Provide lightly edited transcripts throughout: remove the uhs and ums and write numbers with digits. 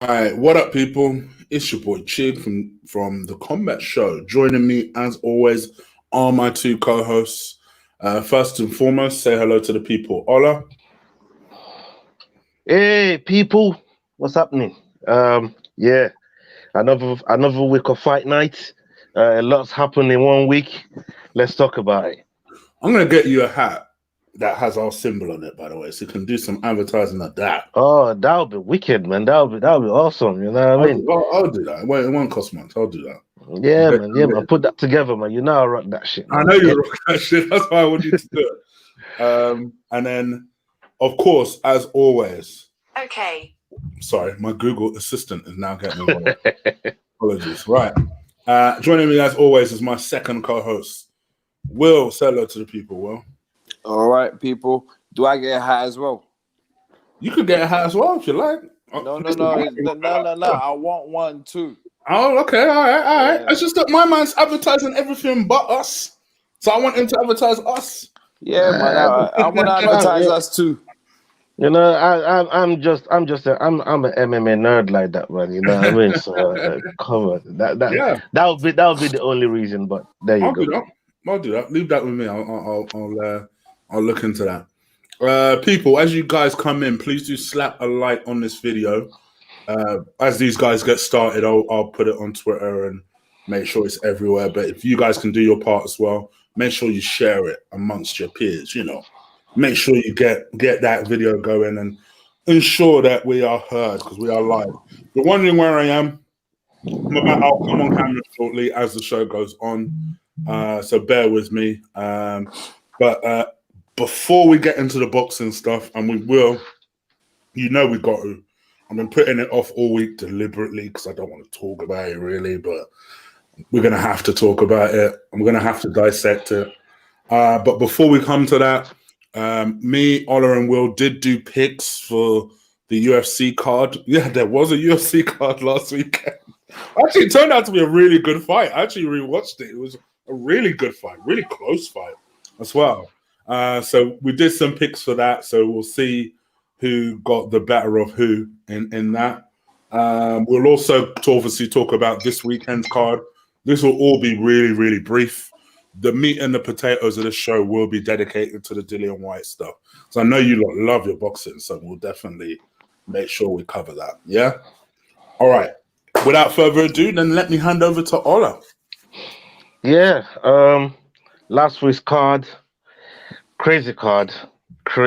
Alright, what up, people? It's your boy Chig from the Kombat Show. Joining me, as always, are my two co-hosts. First and foremost, say hello to the people. Ola. Hey, people, what's happening? Yeah, another week of fight night. A lot's happened in 1 week. Let's talk about it. I'm gonna get you a hat that has our symbol on it, by the way, so you can do some advertising of that. Oh, that would be wicked, man. That would be awesome. You know what I mean? I'll do that. It won't cost much. I'll do that. Yeah, man. Yeah, man. Put that together, man. You know I rock that shit, man. I know you rock that shit. That's why I want you to do it. And then, of course, as always. Okay. Sorry, my Google Assistant is now getting involved. Apologies. Right. Joining me, as always, is my second co-host, Will. Say hello to the people, Will. All right, people. Do I get a hat as well? You could get a hat as well if you like. No. I want one too. Oh, okay. All right. Yeah. It's just that my man's advertising everything but us. So I want him to advertise us. Yeah, man. I want to advertise us too. You know, I'm just an MMA nerd like that, man. You know what I mean? So come on, that would be the only reason. But there you go. I'll do that. Leave that with me. I'll look into that. People, as you guys come in, please do slap a like on this video. As these guys get started, I'll put it on Twitter and make sure it's everywhere. But if you guys can do your part as well, make sure you share it amongst your peers. You know, make sure you get that video going and ensure that we are heard because we are live. If you're wondering where I am, I'll come on camera shortly as the show goes on. So bear with me. But before we get into the boxing stuff, and we will, we've got to. I've been putting it off all week deliberately because I don't want to talk about it really, but we're going to have to talk about it. I'm going to have to dissect it. But before we come to that, me, Ola, and Will did do picks for the UFC card. Yeah, there was a UFC card last weekend. Actually, it turned out to be a really good fight. I actually rewatched it. It was a really good fight, really close fight as well. So we did some picks for that. So we'll see who got the better of who in that. We'll also obviously talk about this weekend's card. This will all be really, really brief. The meat and the potatoes of the show will be dedicated to the Dillian Whyte stuff. So I know you lot love your boxing, so we'll definitely make sure we cover that. Yeah? All right. Without further ado, then let me hand over to Ola. Yeah. Last week's card, crazy card. We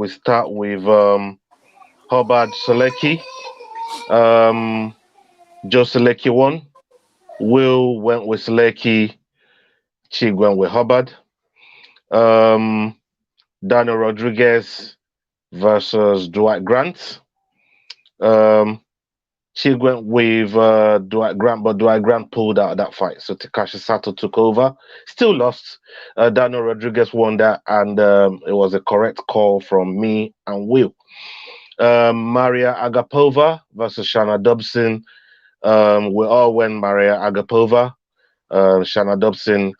start with Hubbard Selecki. Joe Selecki won. Will went with Selecki. Chig went with Hubbard. Daniel Rodriguez versus Dwight Grant. Chig went with Dwight Grant, but Dwight Grant pulled out of that fight. So Takashi Sato took over. Still lost. Daniel Rodriguez won that, and it was a correct call from me and Will. Maria Agapova versus Shana Dobson. We all went Maria Agapova. Shana Dobson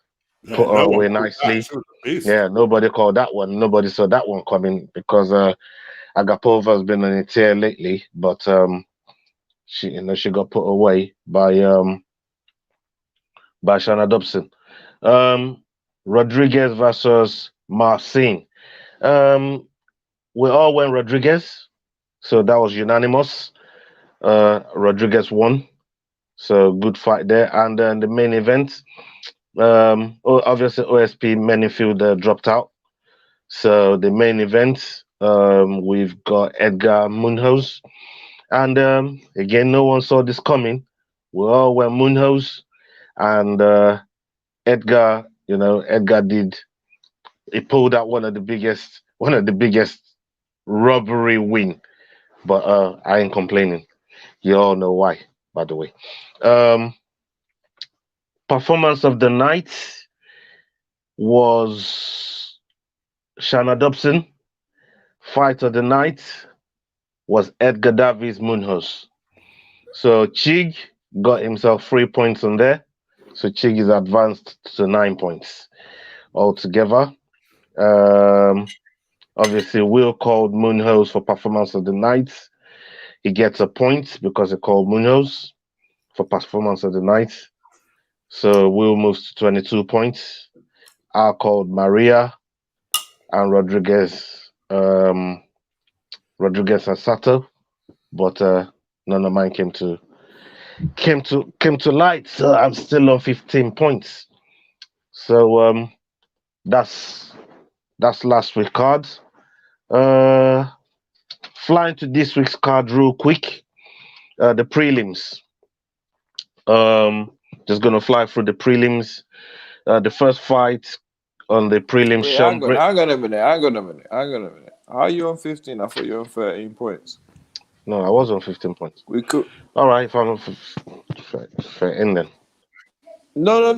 put her away nicely. Yeah, nobody called that one. Nobody saw that one coming because Agapova has been on a tear lately, but she got put away by Shana Dobson. Rodriguez versus Marcin. We all went Rodriguez, so that was unanimous. Rodriguez won, so good fight there. And then the main event, obviously OSP Manyfield dropped out. So the main event, we've got Edgar Munoz. And again, no one saw this coming. We all went Munoz, and Edgar he pulled out one of the biggest robbery win. But I ain't complaining. You all know why, by the way. Performance of the night was Shana Dobson. Fight of the night was Edgar Davies Munoz. So Chig got himself 3 points on there. So Chig is advanced to 9 points altogether. Obviously, Will called Munoz for performance of the night. he gets a point because he called Munoz for performance of the night. So Will moves to 22 points. I called Maria and Rodriguez and Sato, but none of mine came to light. So I'm still on 15 points. So that's last week's cards. Flying to this week's card real quick. The prelims. Just gonna fly through the prelims. The first fight on the prelims. Wait, hang on a minute. How are you on 15? I thought you were on 13 points. No, I was on 15 points. We could. All right, if I'm on fair in then. No.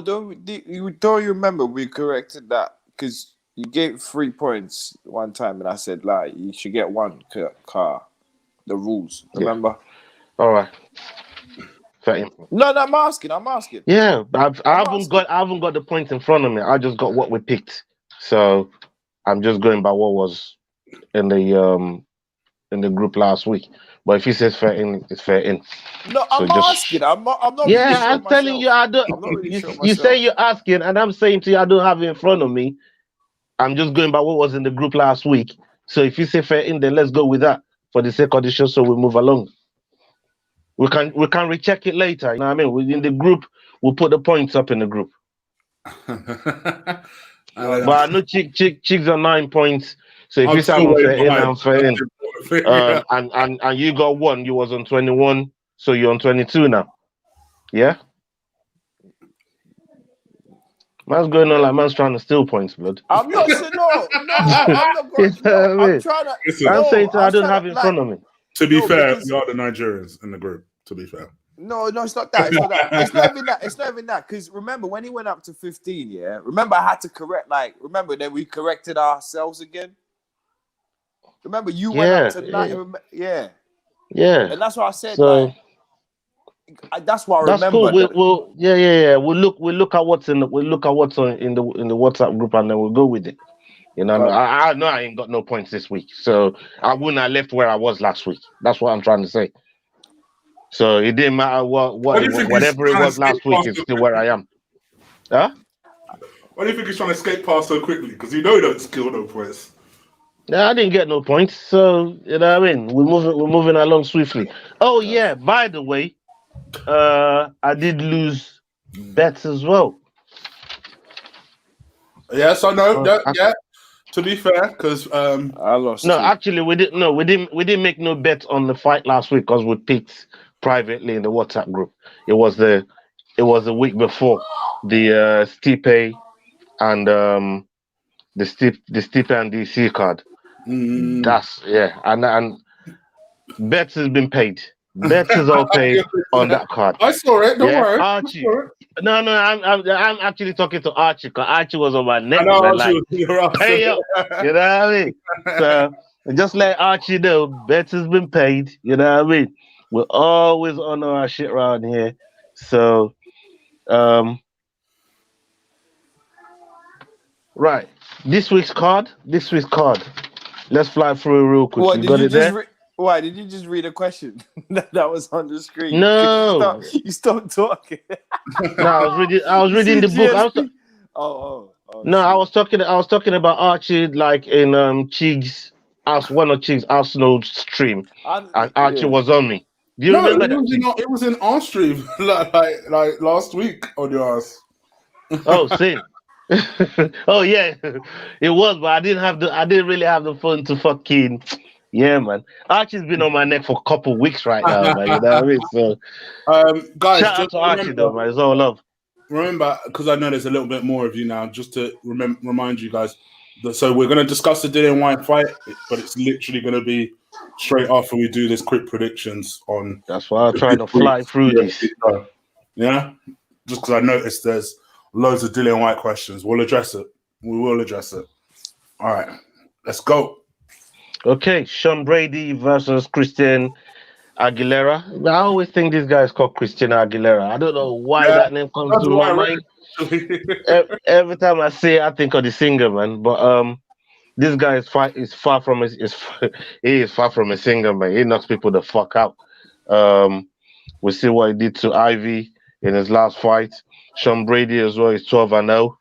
Don't you remember we corrected that because you gave 3 points one time, and I said like you should get one car. The rules, remember? All right. 13 points. No, I'm asking. Yeah, I haven't got the points in front of me. I just got what we picked, so I'm just going by what was in the group last week. But if he says fair in, it's fair in. No, I'm asking. I'm not. Yeah, really sure I'm telling you, I don't. I'm not really sure You say you're asking, and I'm saying to you, I don't have it in front of me. I'm just going by what was in the group last week. So if you say fair in, then let's go with that for the sake of the show, so we move along. We can recheck it later. You know what I mean? In the group, we'll put the points up in the group. But I know Chig's on 9 points. So if you say I'm fair in, I'm fair in. And you got 1. You was on 21, so you're on 22 now. Yeah. Man's going on like man's trying to steal points, blood. I'm not saying no. I'm not going. I'm trying to. I'm saying I don't have it in front of me. To be fair, we are the Nigerians in the group. To be fair. No, it's not that. It's not even that. Because remember when he went up to 15, yeah. Remember I had to correct. Like remember then we corrected ourselves again. Remember you went up to 9. Yeah. And that's what I said. So, that's what I remember. That's cool. We'll look at what's in the WhatsApp group and then we'll go with it. You know, I know I ain't got no points this week, so I wouldn't have left where I was last week. That's what I'm trying to say. So it didn't matter whatever it was last week, it's still where I am. Huh? Why do you think he's trying to escape past so quickly? Because you know he don't score no points. Yeah, I didn't get no points, so you know what I mean. We're moving along swiftly. Oh yeah, by the way, I did lose bets as well. Yes, I know. Yeah. To be fair, because I lost. No, actually, we didn't. No, we didn't make no bet on the fight last week because we picked privately in the WhatsApp group. It was the week before the Stipe and the Stipe and DC card. That's and bets has been paid. Bets is all paid on that card. I saw it. Don't worry, Archie. No, I'm actually talking to Archie because Archie was on my neck. Hey, yo, you know what I mean? So just let Archie know, bets has been paid. You know what I mean? We're always on our shit around here. So, right. This week's card. Let's fly through it real quick. What, you got it there? Why did you just read a question that was on the screen? No, you stopped talking. No, I was reading the book. No, I was talking about Archie, like in Chig's one of Chig's Arsenal stream, and Archie was on me. Do you remember that? It was in our stream like last week on your ass. Oh, sin. Oh yeah, it was, but I didn't really have the phone to fucking. Yeah, man. Archie's been on my neck for a couple of weeks right now, man. You know what I mean? So, guys, shout out to Archie, though, man. It's all love. Remember, because I know there's a little bit more of you now, just to remind you guys. So we're going to discuss the Dillian Whyte fight, but it's literally going to be straight after we do this quick predictions on. That's why I'm trying to fly through this. Yeah, just because I noticed there's loads of Dillian Whyte questions. We'll address it. We will address it. All right, let's go. Okay, Sean Brady versus Christian Aguilera. I always think this guy is called Christian Aguilera. I don't know why that name comes to my mind. Every time I say it, I think of the singer, man. But This guy is far from he is far from a singer, man. He knocks people the fuck out. We see what he did to Ivy in his last fight. Sean Brady as well is 12-0.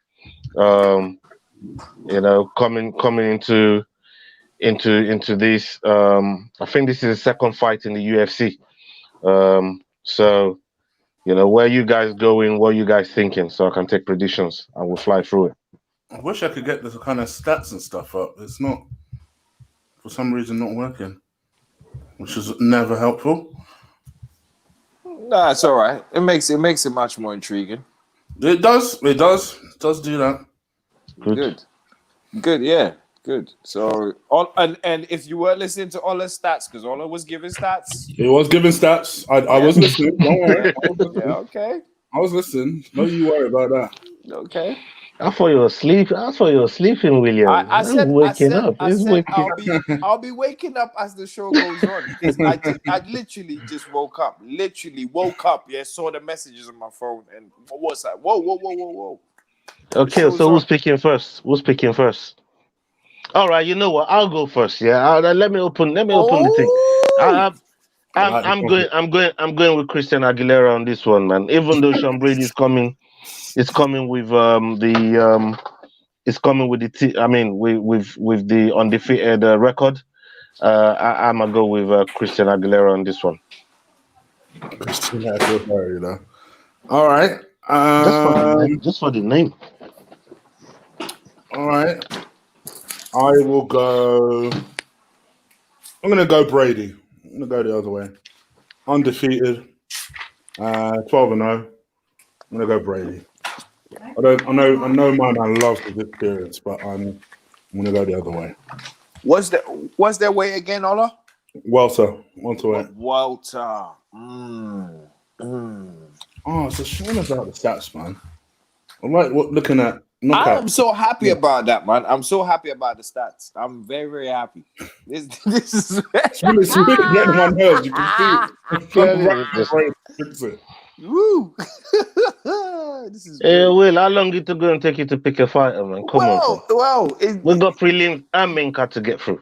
Coming into this. I think this is his second fight in the UFC. So where you guys going? What are you guys thinking? So I can take predictions and we'll fly through it. I wish I could get this kind of stats and stuff up. It's not, for some reason, not working, which is never helpful. Nah, it's all right. It makes it much more intriguing. It does do that. Good, yeah, good. So, and if you were listening to Ola's stats, because Ola was giving stats. He was giving stats. I was listening. Don't worry. Okay. I was listening. No, you worry about that. Okay. I thought you were sleeping. William. I said, waking up. I'll be waking up as the show goes on. I literally just woke up. Yeah, saw the messages on my phone, and what's that? Whoa. Okay, so who's speaking first? All right, you know what? I'll go first. Yeah, let me open the thing. I'm going with Christian Aguilera on this one, man. Even though Sean Brady is coming. It's coming with with the undefeated record. I'm gonna go with Christian Aguilera on this one. Christian Aguilera, All right. Just for the name. All right. I will go. I'm gonna go Brady. I'm gonna go the other way. Undefeated. 12-0. I'm gonna go Brady. I know my man loves his experience, but I'm gonna go the other way. What's their weight again, Ola? Welter. Welter. Oh, it's a shame about the stats, man. I'm like looking at knockouts. I'm so happy about that, man. I'm so happy about the stats. I'm very, very happy. This is it's really getting on my nerves. You can see it. Woo! This is Will, how long it to go and take you to pick a fighter, man? Come on. We got prelims and main card to get through.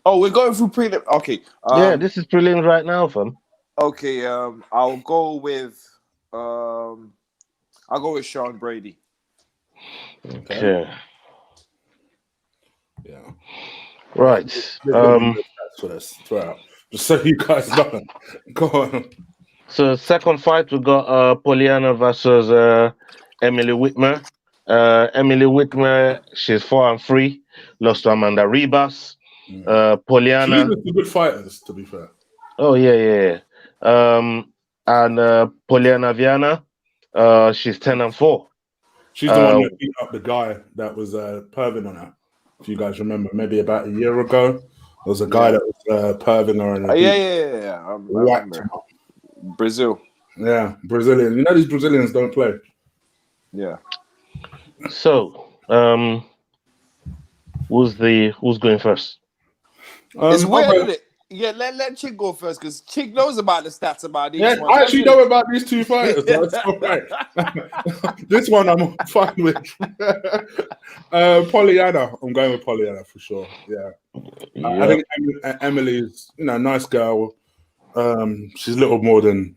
Oh, we're going through prelim. Okay. Yeah, this is prelims right now, fam. Okay. I'll go with Sean Brady. Okay. Yeah. Right. For this, just so you guys know. Go on. So second fight we got Polyana versus Emily Whitmer. Emily Whitmer, she's 4-3, lost to Amanda Ribas. Polyana. She's good fighters, to be fair. Oh yeah. And Polyana Viana, she's 10-4. She's the one that beat up the guy that was perving on her. If you guys remember, maybe about a year ago, there was a guy that was perving her. And yeah. I remember. Brazil. Yeah, Brazilian. You know these Brazilians don't play. Yeah. So, who's going first? It's weird, isn't it? Yeah, let Chig go first because Chig knows about the stats about these. Yeah, I actually know about these two fighters. That's all right. This one I'm fine with. Polyana, I'm going with Polyana for sure. Yeah, I think Emily's, nice girl. She's little more than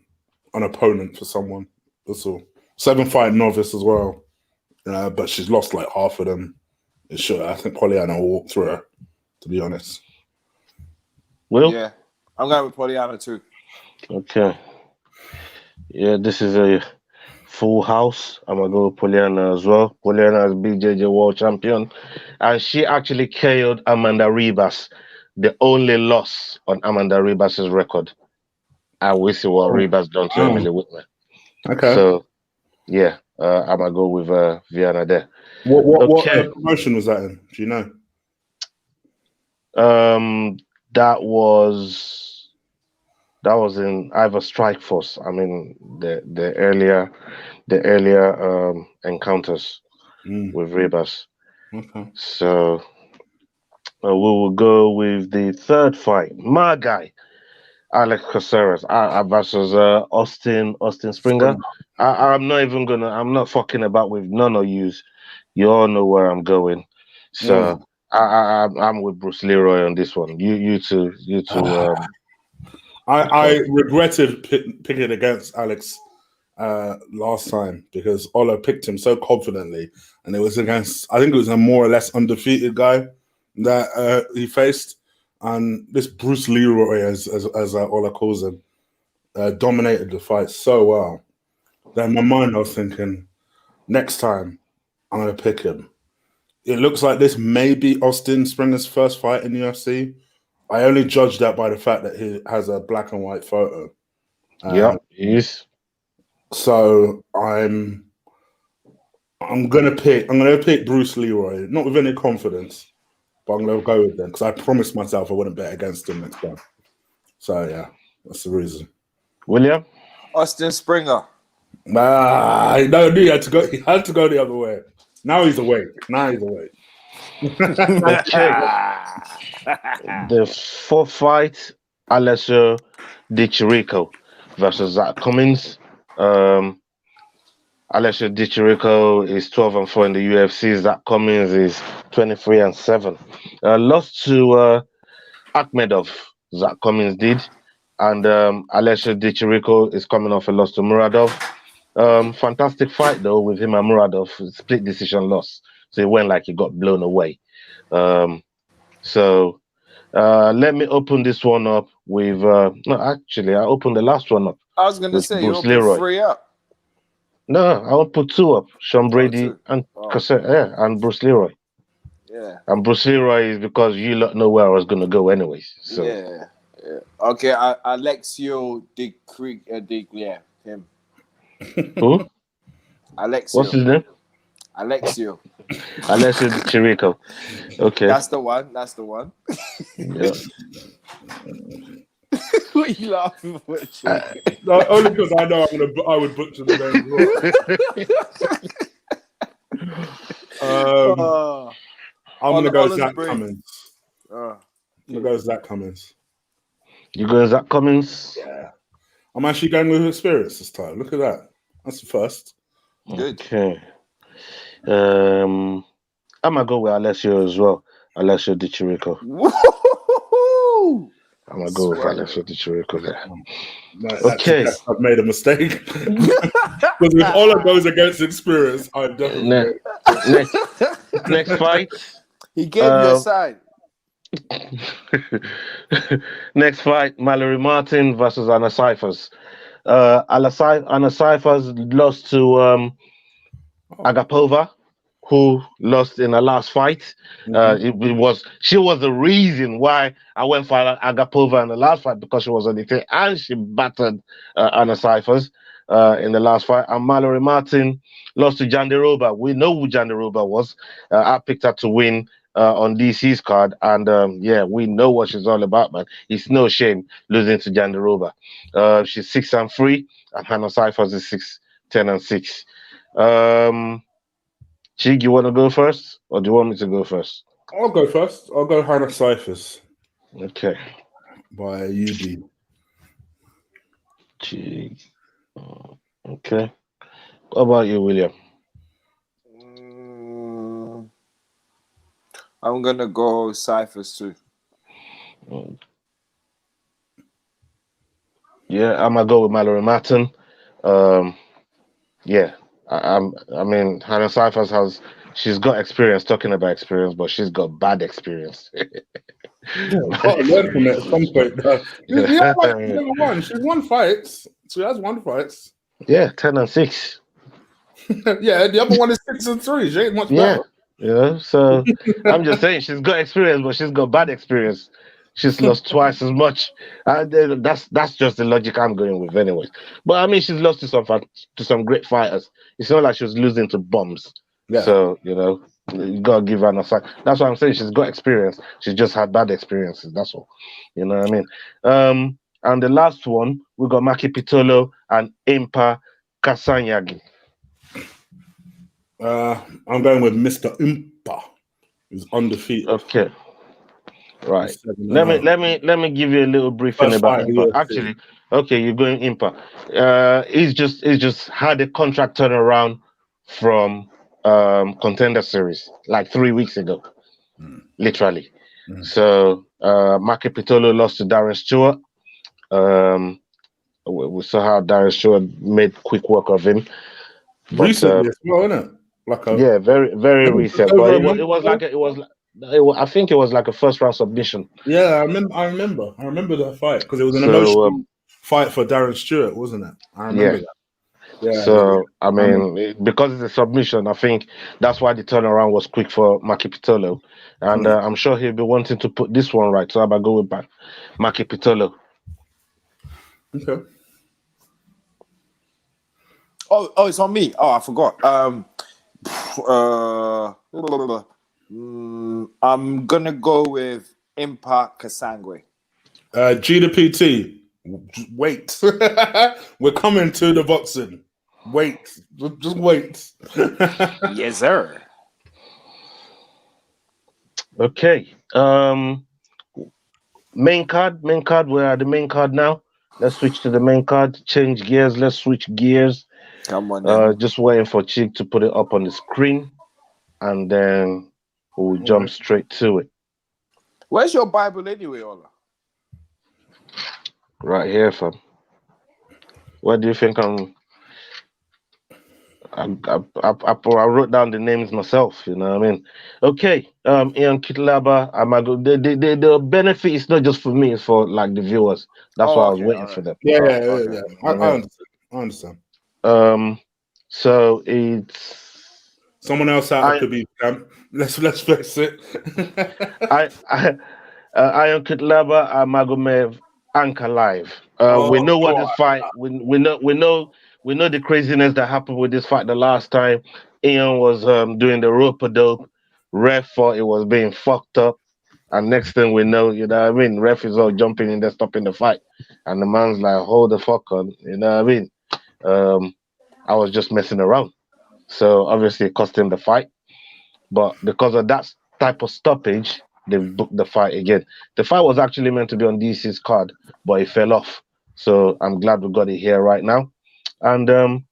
an opponent for someone. That's all. 7-fight novice as well. But she's lost like half of them. Sure, I think Polyana will walk through her, to be honest. Will? Yeah, I'm going with Polyana too. Okay. Yeah, this is a full house. I'm going to go with Polyana as well. Polyana is BJJ World Champion. And she actually KO'd Amanda Ribas. The only loss on Amanda Ribas' record. And we see what Ribas done to Emily Whitman. Okay. So, yeah, I'm going to go with Viana there. What promotion was that in? Do you know? That was in either Strike Force. I mean, the earlier encounters with Ribas. Okay. So we will go with the third fight. My guy, Alex Caceres versus Austin Springer. I'm not fucking about with none of yous. You all know where I'm going. So I'm with Bruce Leroy on this one. You two. I regretted picking against Alex last time because Ola picked him so confidently, and it was against, I think it was a more or less undefeated guy that he faced, and this Bruce Leroy, as Ola calls him, dominated the fight so well. Then in my mind, I was thinking, next time I'm gonna pick him. It looks like this may be Austin Springer's first fight in the UFC. I only judge that by the fact that he has a black and white photo. Yes. So I'm gonna pick Bruce Leroy, not with any confidence, but I'm gonna go with them because I promised myself I wouldn't bet against him next time. So yeah, that's the reason. William? Austin Springer. No, he had to go. He had to go the other way. Now he's awake. Okay. The fourth fight, Alessio Di Chirico versus Zach Cummins. Alessio Di Chirico is 12-4 in the UFC. Zach Cummins is 23-7. Lost to Akhmedov. Zach Cummins did, and Alessio Di Chirico is coming off a loss to Muradov. Fantastic fight though with him and Muradov. Split decision loss, so it went like he got blown away. So let me open this one up with no, actually I opened the last one up. I was gonna say Bruce you Leroy. open 3 up. No, I will put 2 up. Sean Brady and and Bruce Leroy. Yeah. And Bruce Leroy is because you lot know where I was gonna go anyways. So Yeah. Okay, Alexio Di him. Who? Alexio. What's his name? Alexio. Alessio Di Chirico. Okay. That's the one. Yeah. What are you laughing for? No, only because I know I would butcher the name. I'm gonna go Zach Cummins. I'm gonna go Zach Cummins. You going Zach Cummins? Yeah. I'm actually going with experience this time. Look at that. That's the first. Good. Okay. I'm gonna go with Alessio as well. Alessio Di Chirico. I'm gonna go with Alessio Di Chirico there. Okay. I've made a mistake. Because if Ola goes against experience, I definitely next fight. He gave you a sign. Next fight, Mallory Martin versus Anna Cyphers. Anna Cyphers lost to Agapova, who lost in the last fight. She was the reason why I went for Agapova in the last fight, because she was on the thing and she battered Anna Cyphers in the last fight. And Mallory Martin lost to Jandiroba. We know who Jandiroba was. I picked her to win on DC's card, and we know what she's all about, man. It's no shame losing to Jandiroba. She's 6-3, and Hannah Cyphers is 10-6. Chig, you want to go first, or do you want me to go first? I'll go first. I'll go Hannah Cyphers. Okay. By UD. Chig. Okay. What about you, William? I'm gonna go Cyphers too. Yeah, I'm gonna go with Mallory Martin. I mean, Hannah Cyphers she's got experience talking about experience, but she's got bad experience. Got to learn from it at some point. Number one, she's won fights. She has won fights. Yeah, 10-6. Yeah, the other one is 6-3. She ain't much better. Yeah, so I'm just saying she's got experience, but she's got bad experience. She's lost twice as much. That's just the logic I'm going with, anyways. But I mean, she's lost to some great fighters. It's not like she was losing to bombs. Yeah. So you gotta give her a sign. That's what I'm saying. She's got experience. She's just had bad experiences. That's all. You know what I mean? And the last one, we got Maki Pitolo and Impa Kasanyagi. I'm going with Mr. Impa, who's undefeated. Okay. Right. Let me give you a little briefing about Impa. Actually, okay, you're going Impa. He's just had a contract turnaround from Contender Series like 3 weeks ago. literally. So Maki Pitolo lost to Darren Stewart. We saw how Darren Stewart made quick work of him. But, recently as well, isn't it? Like very, very recent. But I think it was like a first round submission. Yeah, I remember the fight because it was an emotional fight for Darren Stewart, wasn't it? I remember that. Yeah. So I mean, because it's a submission, I think that's why the turnaround was quick for Maki Pitolo, and I'm sure he'll be wanting to put this one right. So I'm gonna go with Maki Pitolo. Okay. Oh, it's on me. Oh, I forgot. I'm gonna go with Impact Kasangwe. G to PT. Wait. We're coming to the boxing. Wait. Just wait. Yes, sir. Okay. Main card. We're at the main card now. Let's switch to the main card. Change gears. Let's switch gears. Come on. Then. Just waiting for Chig to put it up on the screen, and then we'll jump straight to it. Where's your Bible anyway, Ola? Right here, fam. What do you think I wrote down the names myself, you know what I mean? Okay, Ian Kitlaba, the benefit is not just for me, it's for like the viewers. That's why I was waiting for them. Yeah. I understand. So it's someone else out could be let's face it. Ian Kitlaba, Magomed, Anchor Live. We know what this fight. We know the craziness that happened with this fight the last time. Ian was doing the rope-a-dope. Ref thought it was being fucked up, and next thing we know, you know what I mean. Ref is all jumping in there, stopping the fight, and the man's like, "Hold the fuck on," you know what I mean. I was just messing around, so obviously it cost him the fight. But because of that type of stoppage, they booked the fight again. The fight was actually meant to be on DC's card, but it fell off. So I'm glad we got it here right now. And I'm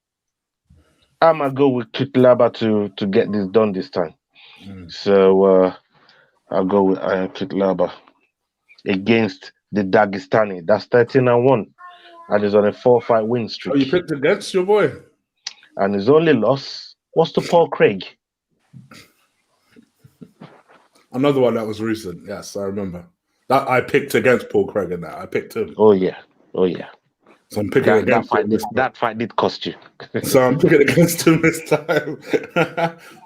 gonna go with Kitlaba to get this done this time. So I'll go with Kitlaba against the Dagestani. That's 13-1, and he's on a 4-fight win streak. Oh, you picked against your boy, and his only loss was to Paul Craig. Another one that was recent. Yes, I remember. That I picked against Paul Craig in that. I picked him. Oh yeah. So I'm picking against that fight did cost you. So I'm picking against him this time.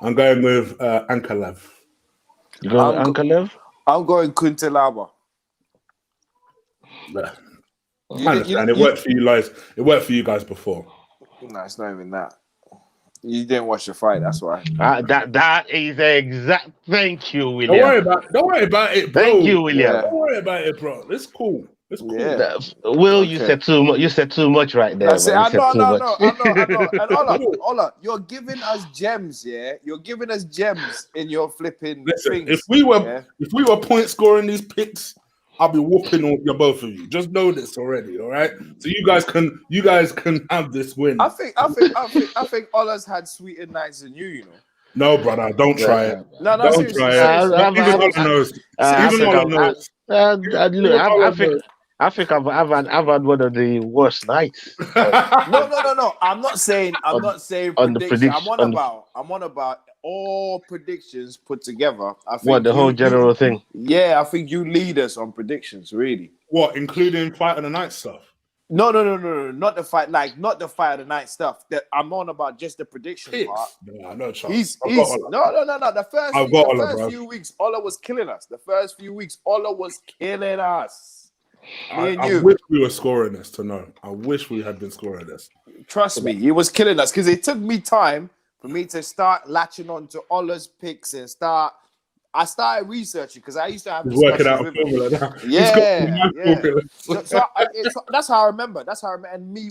I'm going with Ankalaev. You going with Ankalaev? I'm going Kuntelaba. Yeah. I understand. It worked for you guys. It worked for you guys before. No, it's not even that. You didn't watch the fight, that's why. That is exact. Thank you, William. Don't worry about it, bro. Thank you, William. Don't worry about it, bro. It's cool. It's cool. Yeah. Will, okay. You said too much right there. I know. And Ola, you're giving us gems, yeah. You're giving us gems in your flipping things. If we were point scoring these picks, I'll be whooping on you both of you. Just know this already, all right? So you guys can have this win. I think Ola's had sweeter nights than you know. No, brother, don't try it. No, don't try it. Even Ola knows. Even Ola knows. I think I've had one of the worst nights. No. I'm not saying on prediction. I'm on about all predictions put together. I think the whole general thing. Yeah, I think you lead us on predictions, really. What, including fight of the night stuff? No, not the fight. Like not the fight of the night stuff. That I'm on about just the prediction part. No chance. He's no. The first few weeks, Ola was killing us. I wish we were scoring this to know. I wish we had been scoring this. Trust me, he was killing us because it took me time for me to start latching on to Ola's picks and I started researching because I used to have working out with a formula now. Yeah. So that's how I remember. And me,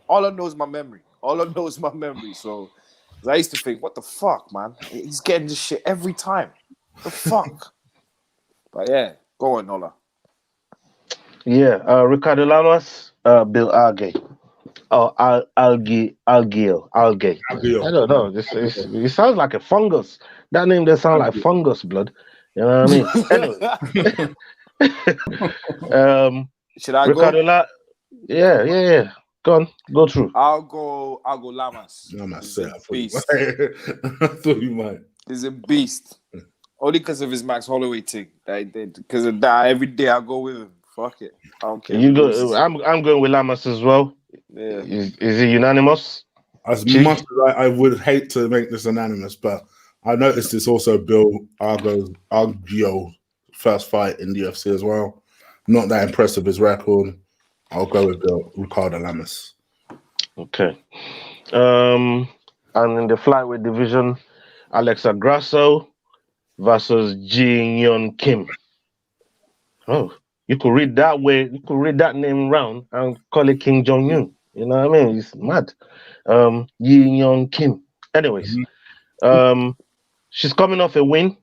Ola knows my memory. So I used to think, what the fuck, man? He's getting this shit every time. The fuck? But yeah, go on, Ola. Yeah, Ricardo Lamas, Bill Alge. Oh, Alge. I don't know. It sounds like a fungus. That name does sound like fungus, blood. You know what I mean? Anyway, Should I Ricardo, go? yeah. Go on, go through. I'll go Lamas. Lamas, He's yeah, a I thought you beast. might. I thought you might. He's a beast. Only because of his Max Holloway thing. Because of that, every day I go with him. Fuck it. I don't care. You go. I'm going with Lamas as well. Yeah. Is it unanimous? As Chig? much as I would hate to make this anonymous, but I noticed it's also Bill Argio first fight in the UFC as well. Not that impressive his record. I'll go with Ricardo Lamas. Okay. And in the flyweight division, Alexa Grasso versus Jin Kim. Oh, you could read that way. You could read that name round and call it King Jong Un. You know what I mean? It's mad. Jin Kim. Anyways, she's coming off a win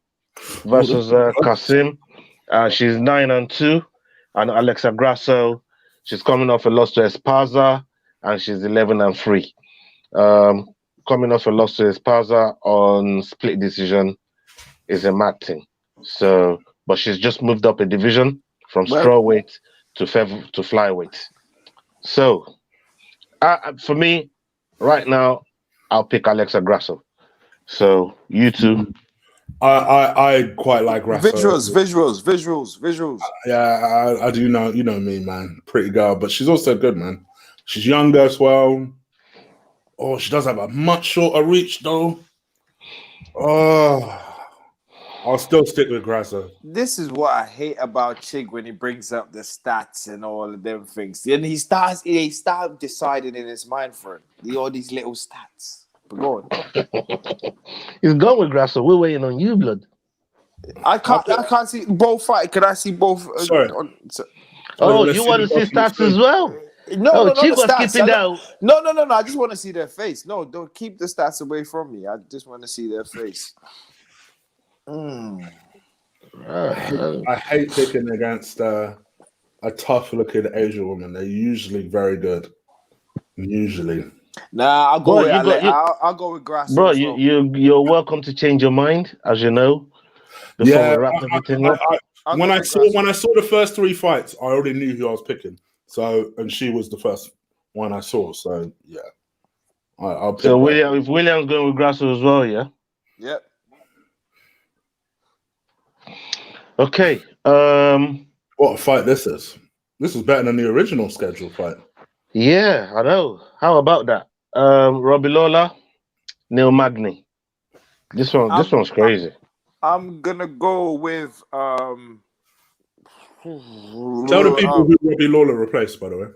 versus Kasim. She's 9-2, and Alexa Grasso, she's coming off a loss to Esparza, and she's 11-3. Coming off a loss to Esparza on split decision is a mad thing. So, but she's just moved up a division from strawweight to flyweight. So, for me, right now, I'll pick Alexa Grasso. So, you two. I quite like Grasso. Visuals. Yeah, I do know. You know me, man. Pretty girl, but she's also good, man. She's younger as well. Oh, she does have a much shorter reach, though. Oh, I'll still stick with Grasso. This is what I hate about Chig when he brings up the stats and all of them things. Then he starts deciding in his mind for it. All these little stats. But go on. He's gone with Grasso. We're waiting on you, blood. I can't see both fight. Can I see both? Sorry. You want to see stats as well? No, Chig was stats. keeping down. No. I just want to see their face. No, don't keep the stats away from me. I just want to see their face. I hate picking against a tough-looking Asian woman. They're usually very good. Usually. Nah, I'll go I'll go with Grasso. Bro, you're welcome to change your mind, as you know. Before we wrap everything up. When I saw the first three fights, I already knew who I was picking. So, and she was the first one I saw. So, yeah, I'll pick. So, if William's going with Grasso as well, yeah. Yep. Okay. What a fight this is! This is better than the original scheduled fight. Yeah, I know. How about that? Robbie Lawler, Neil Magny. This one's crazy. I'm gonna go with Tell the people who Robbie Lawler replaced, by the way.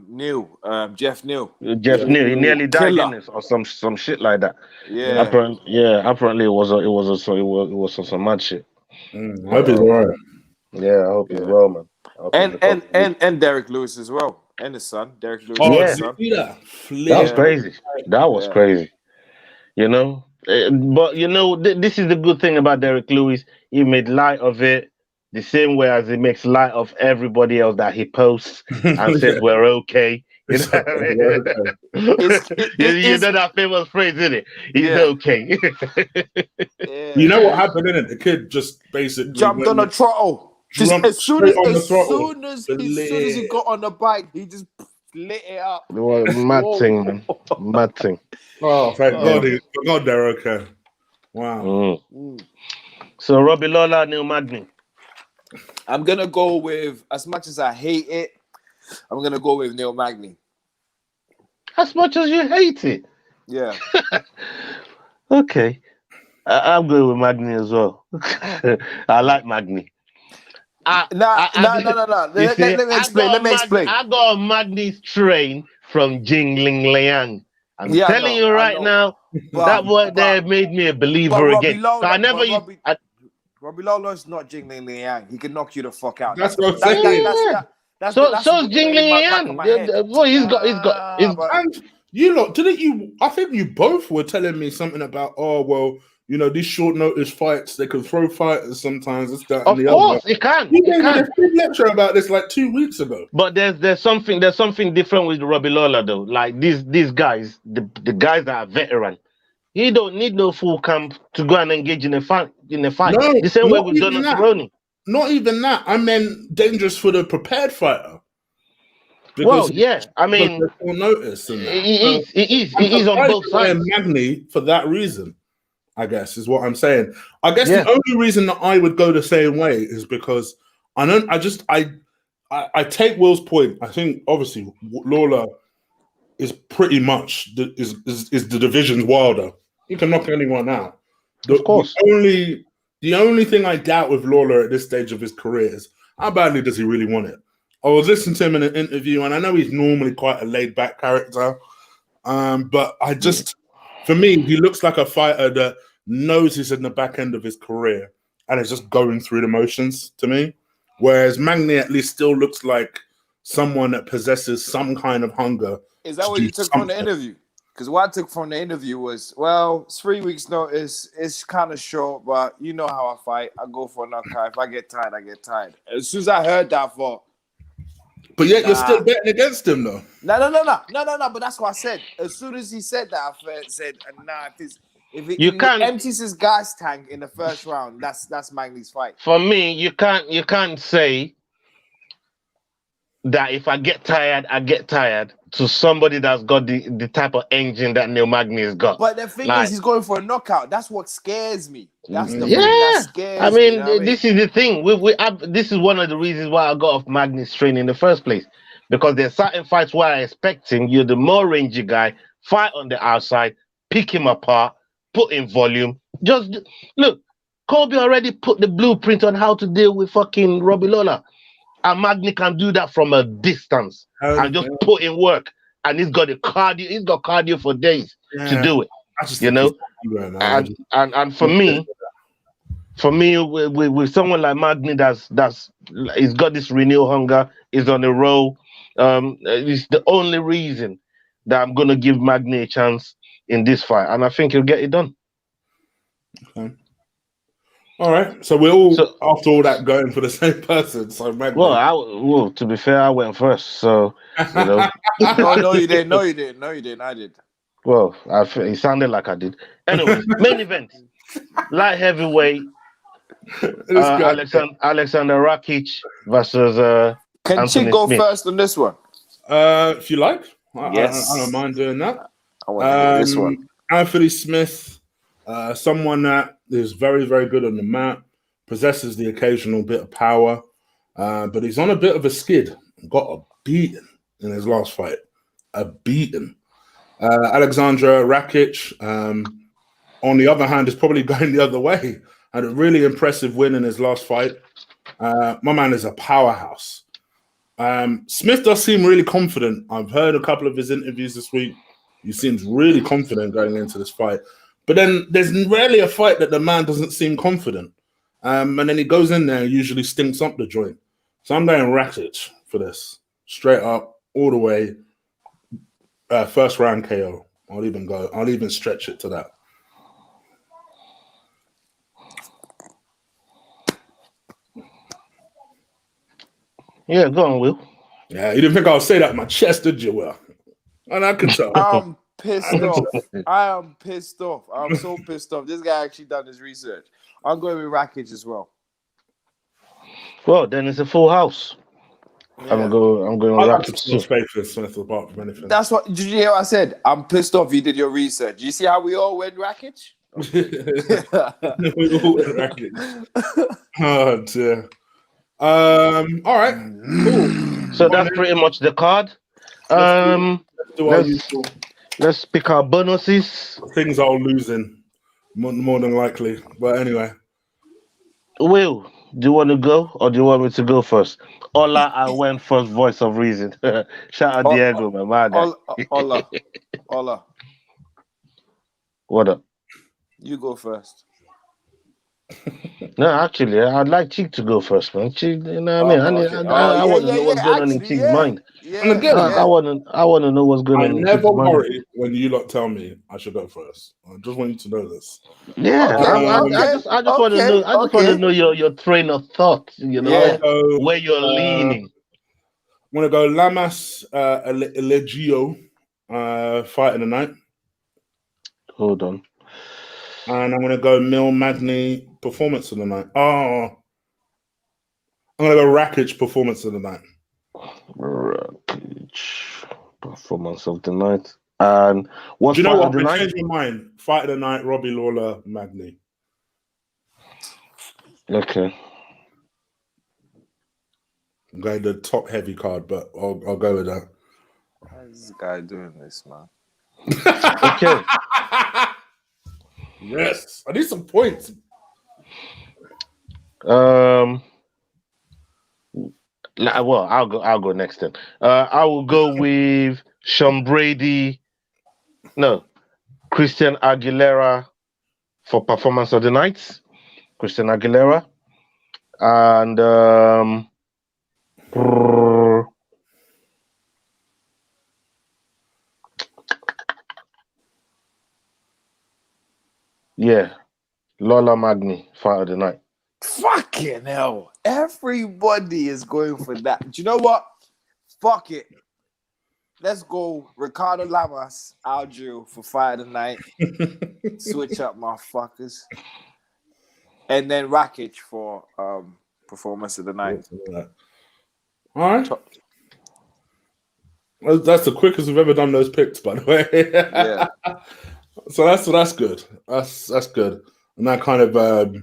Neil, Jeff Neal. Jeff Neal, he nearly died in this or some shit like that. Yeah. Apparently it was some mad shit. I hope he's alright. Yeah, I hope he's well, man. And Derek Lewis as well, and his son, Derek Lewis. Oh, his son. That was crazy. That was crazy. You know, but you know, this is the good thing about Derek Lewis. He made light of it the same way as he makes light of everybody else that he posts and says we're okay. You know what I mean? You know that famous phrase, isn't it? He's okay. You know what happened in it? The kid just basically jumped on a throttle. As soon as he got on the bike, he just lit it up. Mad thing, man. Mad thing. Oh, thank God they're okay. Wow. So Robbie Lawler, Neil Magny. I'm gonna go with, as much as I hate it, I'm gonna go with Neil Magny. As much as you hate it? Yeah. Okay. I'm going with Magny as well. I like Magny. No. Let me explain. I got on Magny's train from Jingling Liang. I'm telling you right now, that boy there made me a believer again. Robbie Lawler is not Jingling Liang. He can knock you the fuck out. That's what I'm saying. So's Jingling Liang. Well, he's got. And you lot, didn't you? I think you both were telling me something about. Oh well, you know, these short notice fights, they can throw fighters sometimes. It's that. Of course, it can. You gave me a free lecture about this like 2 weeks ago. But there's something different with Robbie Lawler though. Like these guys, the guys that are veteran, He don't need no full camp to go and engage in a fight. No, The same way not we've done even on that. Cerrone. Not even that. I meant dangerous for the prepared fighter. Well, yeah. I mean, there's more notice in that. it is on both sides. Magny for that reason, I guess, is what I'm saying. I guess Yeah. the only reason that I would go the same way is because I take Will's point. I think obviously Lawler is pretty much is the division's Wilder. He can knock anyone out. Of course. The only thing I doubt with Lawler at this stage of his career is how badly does he really want it? I was listening to him in an interview, and I know he's normally quite a laid-back character, but for me, he looks like a fighter that knows he's in the back end of his career and is just going through the motions to me. Whereas Magny at least still looks like someone that possesses some kind of hunger. Is that what you took from the interview? Because what I took from the interview was, well, it's 3 weeks notice. It's kind of short, but you know how I fight. I go for a knockout. If I get tired, I get tired. As soon as I heard that, I thought. But yet you're still betting against him, though. No. But that's what I said. As soon as he said that, I said, nah, if he empties his gas tank in the first round, that's Magny's fight. For me, you can't say that if I get tired, I get tired to somebody that's got the type of engine that Neil Magny has got. But the thing is, he's going for a knockout. That's what scares me. That's the thing that scares me. I mean, this is the thing. This is one of the reasons why I got off Magny's train in the first place. Because there's certain fights where I expect him, you're the more rangy guy, fight on the outside, pick him apart, put in volume. Just look, Colby already put the blueprint on how to deal with fucking Robbie Lawler. And Magny can do that from a distance and just put in work. And he's got cardio. He's got cardio for days to do it. You know. And for me, with someone like Magny, he's got this renewed hunger. He's on the roll. It's the only reason that I'm gonna give Magny a chance in this fight, and I think he'll get it done. Okay. All right, so we're all after all that going for the same person. So Magny. Well, to be fair, I went first, so you know. No, you didn't. I did. Well, it sounded like I did. Anyway, main event, light heavyweight. Alexander Rakic versus Can Anthony Chig go Smith. first on this one? If you like. Yes. I don't mind doing that. I want to hear this one. Anthony Smith, someone that is very, very good on the mat, possesses the occasional bit of power, but he's on a bit of a skid. Got a beating in his last fight. A beating. Alexander Rakic, on the other hand, is probably going the other way. Had a really impressive win in his last fight. My man is a powerhouse. Smith does seem really confident. I've heard a couple of his interviews this week. He seems really confident going into this fight. But then there's rarely a fight that the man doesn't seem confident. And then he goes in there and usually stinks up the joint. So I'm going Rakic for this. Straight up, all the way. First round KO. I'll even stretch it to that. Yeah, go on, Will. Yeah, you didn't think I would say that in my chest, did you, Will? And I could tell. I'm pissed off. I am pissed off. I'm so pissed off. This guy actually done his research. I'm going with Rakic as well. Well, then it's a full house. Yeah. I'm going Rakic too. Space for Smith apart from anything. That's what. Did you hear what I said? I'm pissed off. You did your research. You see how we all went Rakic? We all went Rakic. Oh dear. All right. Cool. So that's pretty much the card. Let's pick our bonuses. Things are losing more than likely. But anyway. Will, do you want to go or do you want me to go first? Ola, I went first, voice of reason. Shout out Diego, my man. Ola. What up? You go first. No, actually, I'd like Chig to go first, man. Chig, you know what I mean? I want to know what's going on in Chig's mind. And again, I want to know what's going on. I never worry when you lot tell me I should go first. I just want you to know this. Yeah, I just want to know. I just want to know your train of thought. You know, where you're leaning. I'm gonna go Lamas Elegio fight in the night. Hold on. And I'm going to go Mil Magny performance of the night. Oh, I'm going to go Rakic performance of the night. Rakic performance of the night. And what's Do you know fight what? of the I night? changed my mind. Fight of the night, Robbie Lawler, Magny. Okay. I'm going the top heavy card, but I'll go with that. Why is this guy doing this, man? Okay. Yes, I need some points. Well, I'll go next then. I will go with Sean Brady. No, Christian Aguilera for performance of the night. Christian Aguilera. And yeah, Lola Magni, fight of the night. Fucking hell. Everybody is going for that. Do you know what? Fuck it. Let's go Ricardo Lamas, Algio for fight of the night. Switch up, motherfuckers. And then Rakic for performance of the night. All right. Well, that's the quickest we've ever done those picks, by the way. Yeah. So that's good. That's good. And that kind of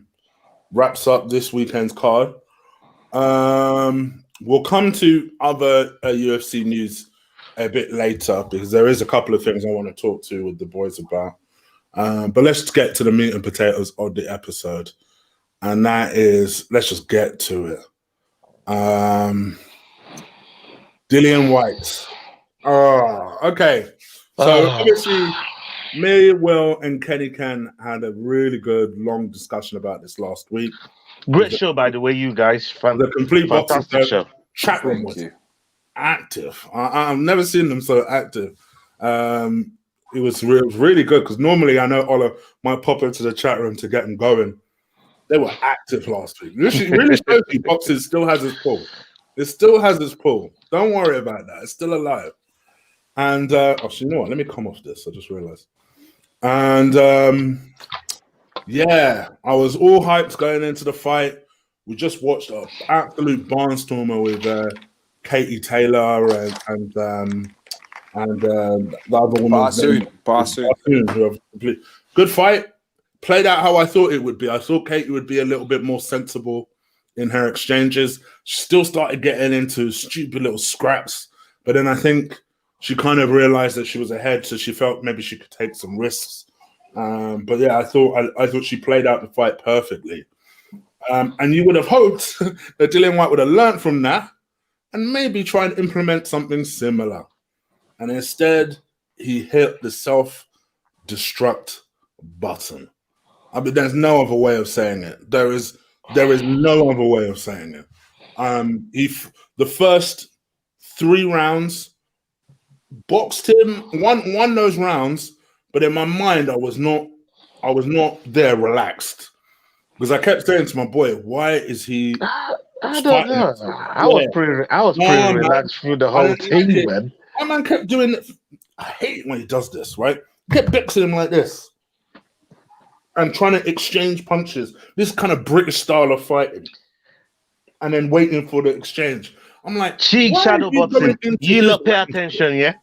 wraps up this weekend's card. We'll come to other UFC news a bit later because there is a couple of things I want to talk to with the boys about. But let's get to the meat and potatoes of the episode. And that is, let's just get to it. Dillian Whyte. Oh, okay. So obviously, me, Will, and Kenny Ken had a really good, long discussion about this last week. Great show, by the way, you guys. The complete fantastic show. Chat room was active. I've never seen them so active. It was really good because normally I know Ola might pop into the chat room to get them going. They were active last week. Really shows you boxing still has its pull. It still has its pull. Don't worry about that. It's still alive. And you know what? Let me come off this. I just realized. And yeah, I was all hyped going into the fight. We just watched an absolute barnstormer with Katie Taylor and the other woman. Barsoon. Good fight. Played out how I thought it would be. I thought Katie would be a little bit more sensible in her exchanges. She still started getting into stupid little scraps, but then I think she kind of realized that she was ahead, so she felt maybe she could take some risks. But yeah, I thought she played out the fight perfectly. And you would have hoped that Dillian Whyte would have learned from that and maybe try and implement something similar. And instead, he hit the self-destruct button. I mean, there's no other way of saying it. There is no other way of saying it. The first 3 rounds boxed him, won those rounds, but in my mind, I was not there relaxed because I kept saying to my boy, "Why is he?" I don't know. I was pretty relaxed through the whole thing, man. My man kept doing it. I hate it when he does this, right? Kept boxing him like this and trying to exchange punches. This kind of British style of fighting, and then waiting for the exchange. I'm like, Chig shadow boxing. You look, pay attention, yeah.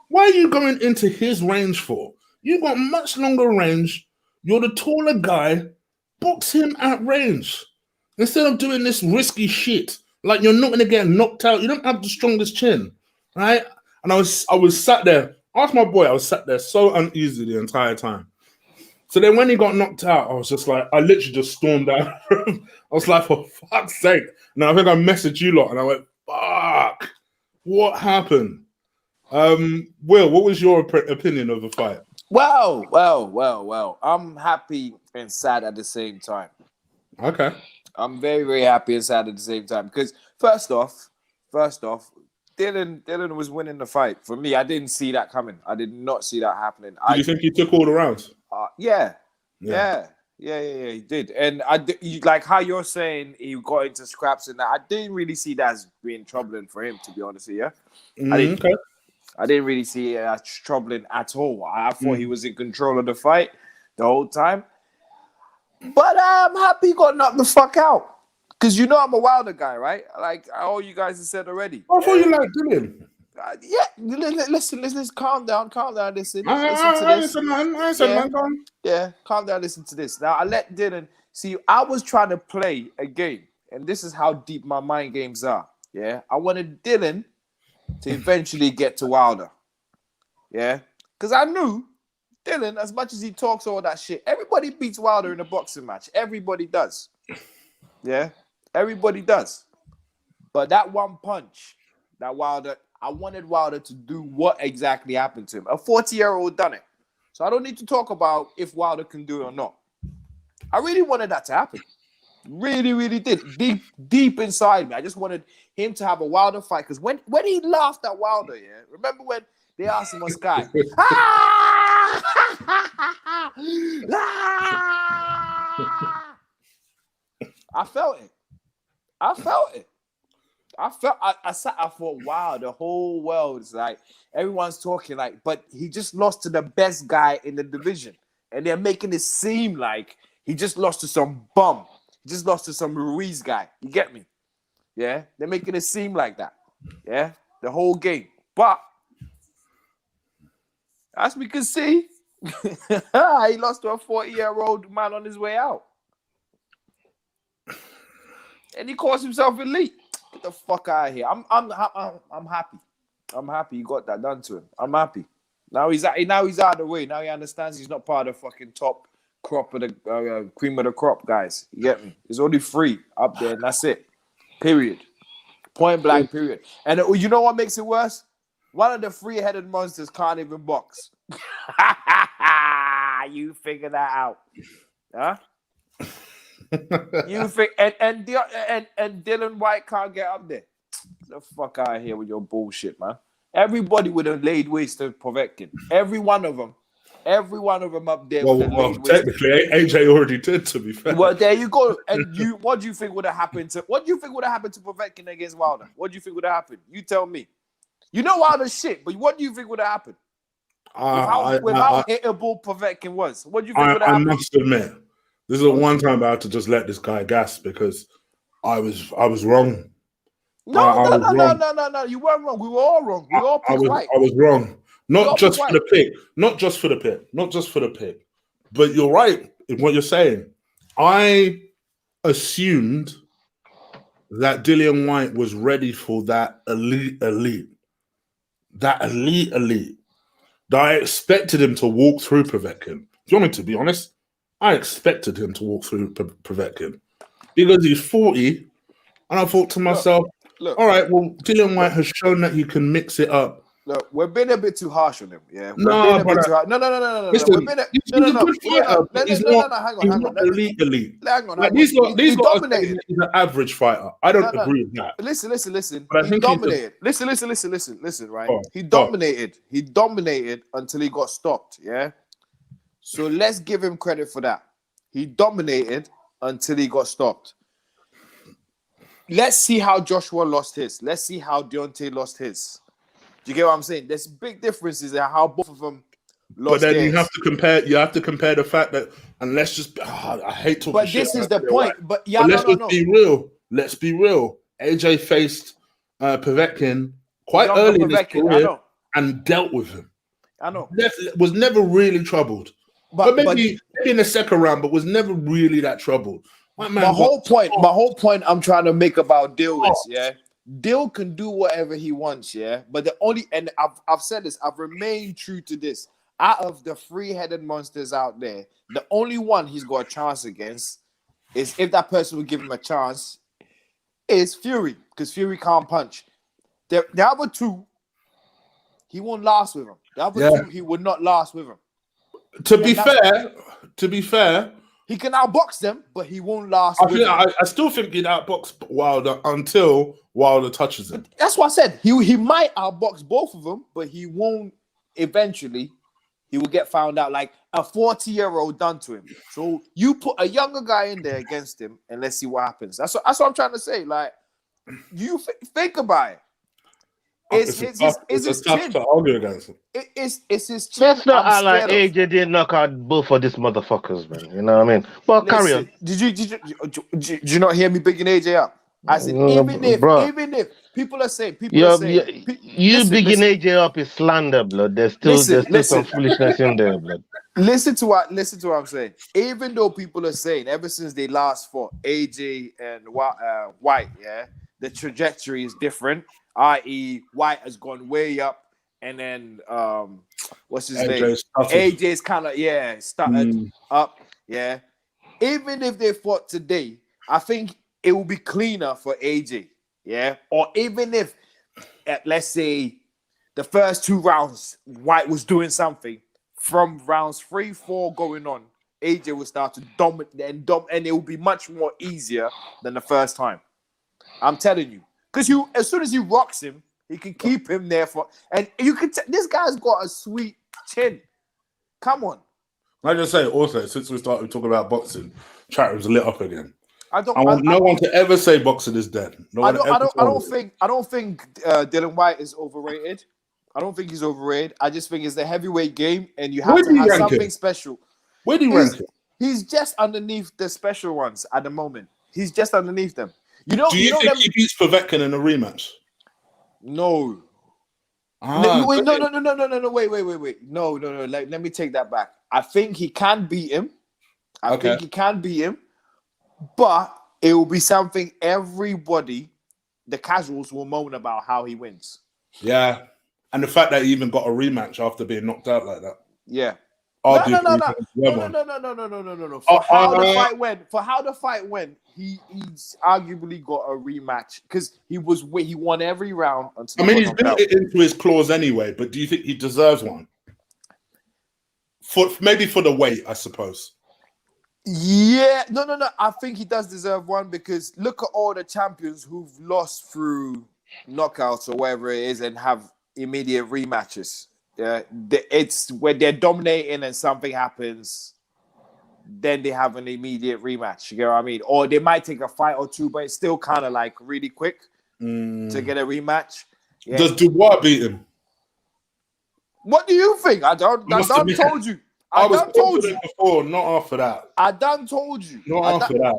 Why are you going into his range for? You got much longer range. You're the taller guy. Box him at range instead of doing this risky shit. Like you're not going to get knocked out. You don't have the strongest chin, right? And I was sat there. Ask my boy. I was sat there so uneasy the entire time. So then when he got knocked out, I was just like, I literally just stormed out. I was like, for fuck's sake. And I think I messaged you lot and I went, fuck, what happened? Will, what was your opinion of the fight? Well. I'm happy and sad at the same time. Okay. I'm very, very happy and sad at the same time. Because first off, Dillian was winning the fight. For me, I didn't see that coming. I did not see that happening. Did you think he took all the rounds? Yeah, he did. And like how you're saying he got into scraps and that. I didn't really see that as being troubling for him, to be honest with you. I didn't really see it as troubling at all. I thought he was in control of the fight. the whole time. But I'm happy he got knocked the fuck out. Because you know I'm a Wilder guy, right? Like all you guys have said already. I thought you liked Dillian. Yeah, listen, calm down, listen to I this. said, man, go on. Yeah, calm down, listen to this. Now, I let Dylan, see, I was trying to play a game, and this is how deep my mind games are, yeah? I wanted Dylan to eventually get to Wilder, yeah? Because I knew Dylan, as much as he talks all that shit, everybody beats Wilder in a boxing match. Everybody does, yeah? Everybody does. But that one punch, that Wilder... I wanted Wilder to do what exactly happened to him. A 40-year-old done it. So I don't need to talk about if Wilder can do it or not. I really wanted that to happen. Really, really did. Deep inside me. I just wanted him to have a Wilder fight. Because when he laughed at Wilder, yeah, remember when they asked him on Sky, I felt it. I thought, wow, the whole world is like, everyone's talking like, but he just lost to the best guy in the division. And they're making it seem like he just lost to some bum. He just lost to some Ruiz guy. You get me? Yeah? They're making it seem like that. Yeah? The whole game. But, as we can see, he lost to a 40-year-old man on his way out. And he calls himself elite. Get the fuck out of here. I'm happy. I'm happy he got that done to him. I'm happy. Now he's out of the way. Now he understands he's not part of the fucking top crop of the cream of the crop, guys. You get me? There's only 3 up there, and that's it. Period. Point blank. Period. And you know what makes it worse? One of the 3-headed monsters can't even box. You figure that out, huh? You think and Dillian Whyte can't get up there? Get the fuck out of here with your bullshit, man. Everybody would have laid waste to Povetkin. Every one of them up there. Well, technically, AJ already did. To be fair. Well, there you go. And what do you think would have happened to Povetkin against Wilder? What do you think would have happened? You tell me. You know Wilder's shit, but what do you think would have happened? With how hittable Povetkin was, what do you think would have happened? I must admit. This is the one time I had to just let this guy gas because I was wrong. No. You weren't wrong. We were all wrong. We all picked White. I was wrong. Not just for the pick. But you're right in what you're saying. I assumed that Dillian Whyte was ready for that elite. That elite. That I expected him to walk through Povetkin. Do you want me to be honest? I expected him to walk through Povetkin because he's 40, and I thought to myself, look, all right, well, Dillian Whyte has shown that he can mix it up. Look, we're being a bit too harsh on him, yeah. No. Listen, he's not elite. Hang on. Like, these dominated. He's an average fighter. I don't agree with that. Listen. He dominated. Listen, right? He dominated until he got stopped, yeah. So let's give him credit for that. He dominated until he got stopped. Let's see how Joshua lost his. Let's see how Deontay lost his. Do you get what I'm saying? There's big differences in how both of them lost. But then you have to compare the fact that, and let's just, I hate talking. But this is the point. Right? But yeah, let's be real. Let's be real. AJ faced Povetkin quite early in his career and dealt with him. I know. Was never really troubled. But maybe in the second round, but was never really that troubled. My whole point I'm trying to make about Dill is, yeah, Dill can do whatever he wants, yeah. But I've said this, I've remained true to this. Out of the 3-headed monsters out there, the only one he's got a chance against is, if that person would give him a chance, is Fury, because Fury can't punch. The other 2, he won't last with him. The other 2, he would not last with him. To be fair, he can outbox them, but he won't last. I still think he'd outbox Wilder until Wilder touches him. That's what I said. He might outbox both of them, but he won't. Eventually, he will get found out. Like a 40-year-old done to him. So you put a younger guy in there against him, and let's see what happens. That's what I'm trying to say. Like, you think about it. It's his tough chin. to argue against. It's his chin. Let's not I'm act like scared of. AJ didn't knock out both of these motherfuckers, man. You know what I mean? Well, carry on. Did you not hear me bigging AJ up? I said, even if people are saying, you bigging AJ up is slander, blood. There's still some foolishness in there, blood. Listen to what I'm saying. Even though people are saying ever since they last fought AJ and White, yeah, the trajectory is different. I.e., White has gone way up, and then what's his name? AJ's kind of started up, yeah. Even if they fought today, I think it will be cleaner for AJ, yeah. Or even if, let's say, the first 2 rounds, White was doing something. From rounds 3, 4 going on, AJ will start to dominate and it will be much more easier than the first time. I'm telling you, because as soon as he rocks him, he can keep him there and you can. This guy's got a sweet chin. Come on. I just say also, since we started talking about boxing, chat room's lit up again. I want no one to ever say boxing is dead. I don't think Dillian Whyte is overrated. I don't think he's overrated. I just think it's the heavyweight game, and you have to have something special. Where do you rank him? He's just underneath the special ones at the moment. He's just underneath them. Do you think he beats Povetkin in a rematch? No. No. Wait. No. Let me take that back. I think he can beat him. But it will be something everybody, the casuals, will moan about how he wins. Yeah. And the fact that he even got a rematch after being knocked out like that. Yeah. No. For how the fight went, he's arguably got a rematch because he won every round until. I mean, he's built it into his clause anyway. But do you think he deserves one? Maybe for the weight, I suppose. Yeah, no. I think he does deserve one because look at all the champions who've lost through knockouts or whatever it is and have immediate rematches. Yeah, it's when they're dominating and something happens, then they have an immediate rematch. You get what I mean? Or they might take a fight or two, but it's still kind of like really quick to get a rematch. Yeah. Does Dubois beat him? What do you think? I done told you. I was told you before, not after that. I done told you. Not after that.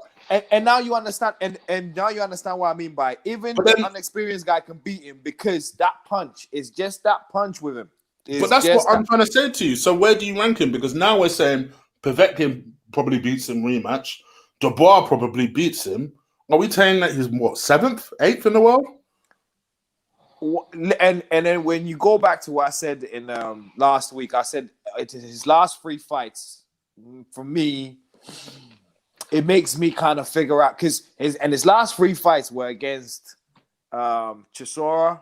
And now you understand. And now you understand what I mean by even the unexperienced guy can beat him because that punch is just that punch with him. But that's what I'm trying to say to you. So where do you rank him? Because now we're saying Povetkin probably beats him rematch. Dubois probably beats him. Are we saying that he's what, 7th, 8th in the world? And then when you go back to what I said in last week, I said his last 3 fights, for me, it makes me kind of figure out because his last 3 fights were against Chisora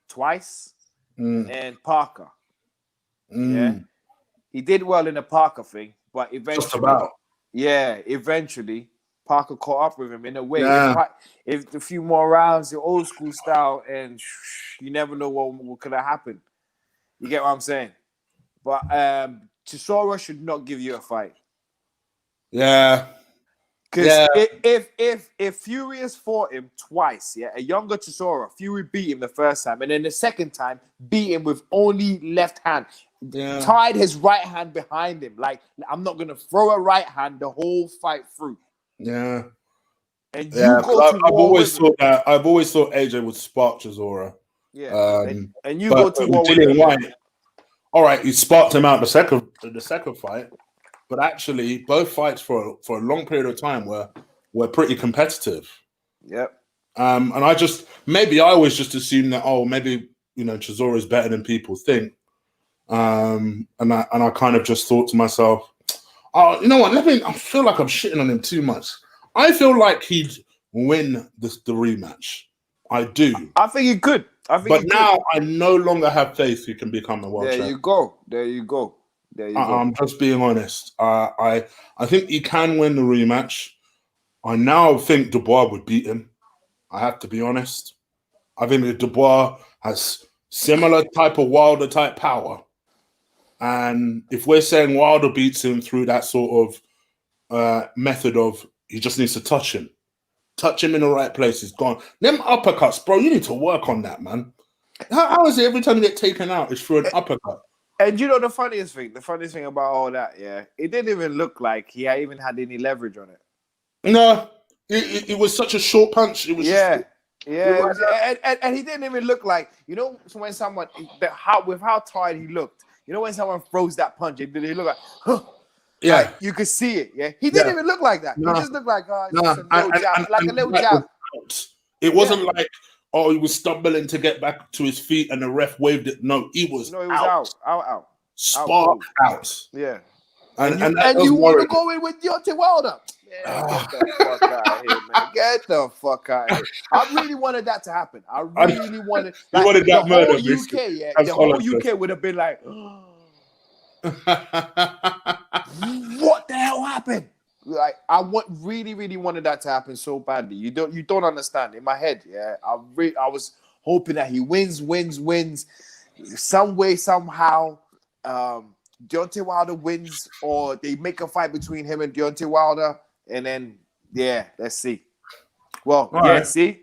twice and Parker. Yeah, he did well in the Parker thing, but eventually Parker caught up with him in a way. Yeah. If a few more rounds, the old school style, and you never know what could have happened. You get what I'm saying? But Chisora should not give you a fight. Yeah. Because if Furious fought him twice, a younger Chisora, Fury beat him the first time, and then the second time beat him with only left hand. Yeah. Tied his right hand behind him. Like, I'm not gonna throw a right hand the whole fight through. Yeah. And I've always thought AJ would spark Chisora. Yeah. And you go to war with Dillian Whyte. All right, he sparked him out the second fight, but actually both fights for a long period of time were pretty competitive. Yep. And I always just assumed that maybe Chisora is better than people think. And I kind of just thought to myself, you know what? I feel like I'm shitting on him too much. I feel like he'd win the rematch. I do. I think he could. But now I no longer have faith he can become a world champion. There you go. I'm just being honest. I think he can win the rematch. I now think Dubois would beat him. I have to be honest. I think that Dubois has similar type of Wilder type power. And if we're saying Wilder beats him through that sort of method of he just needs to touch him in the right place, he's gone. Them uppercuts, bro, you need to work on that, man. How is it every time you get taken out, it's through an uppercut? And you know the funniest thing? The funniest thing about all that, yeah, it didn't even look like he even had any leverage on it. No, it was such a short punch. It was yeah. Just, And he didn't even look like, you know, when someone, with how tired he looked, you know, when someone throws that punch, it looked like, huh. Yeah. Like, you could see it, yeah? He didn't even look like that. He just looked like, a little jab. It wasn't like, he was stumbling to get back to his feet and the ref waved it. No, he was out. Spark out. Yeah. And you want to go in with Deontay Wilder? Yeah, get the fuck out of here, man. Get the fuck out of here. I really wanted that to happen. I really wanted that. Wanted that the murder, whole UK, yeah. The whole UK would have been like, what the hell happened? Like, I really wanted that to happen so badly. You don't understand. In my head, yeah, I was hoping that he wins some way, somehow. Deontay Wilder wins, or they make a fight between him and Deontay Wilder, and then let's see. Well, right. See,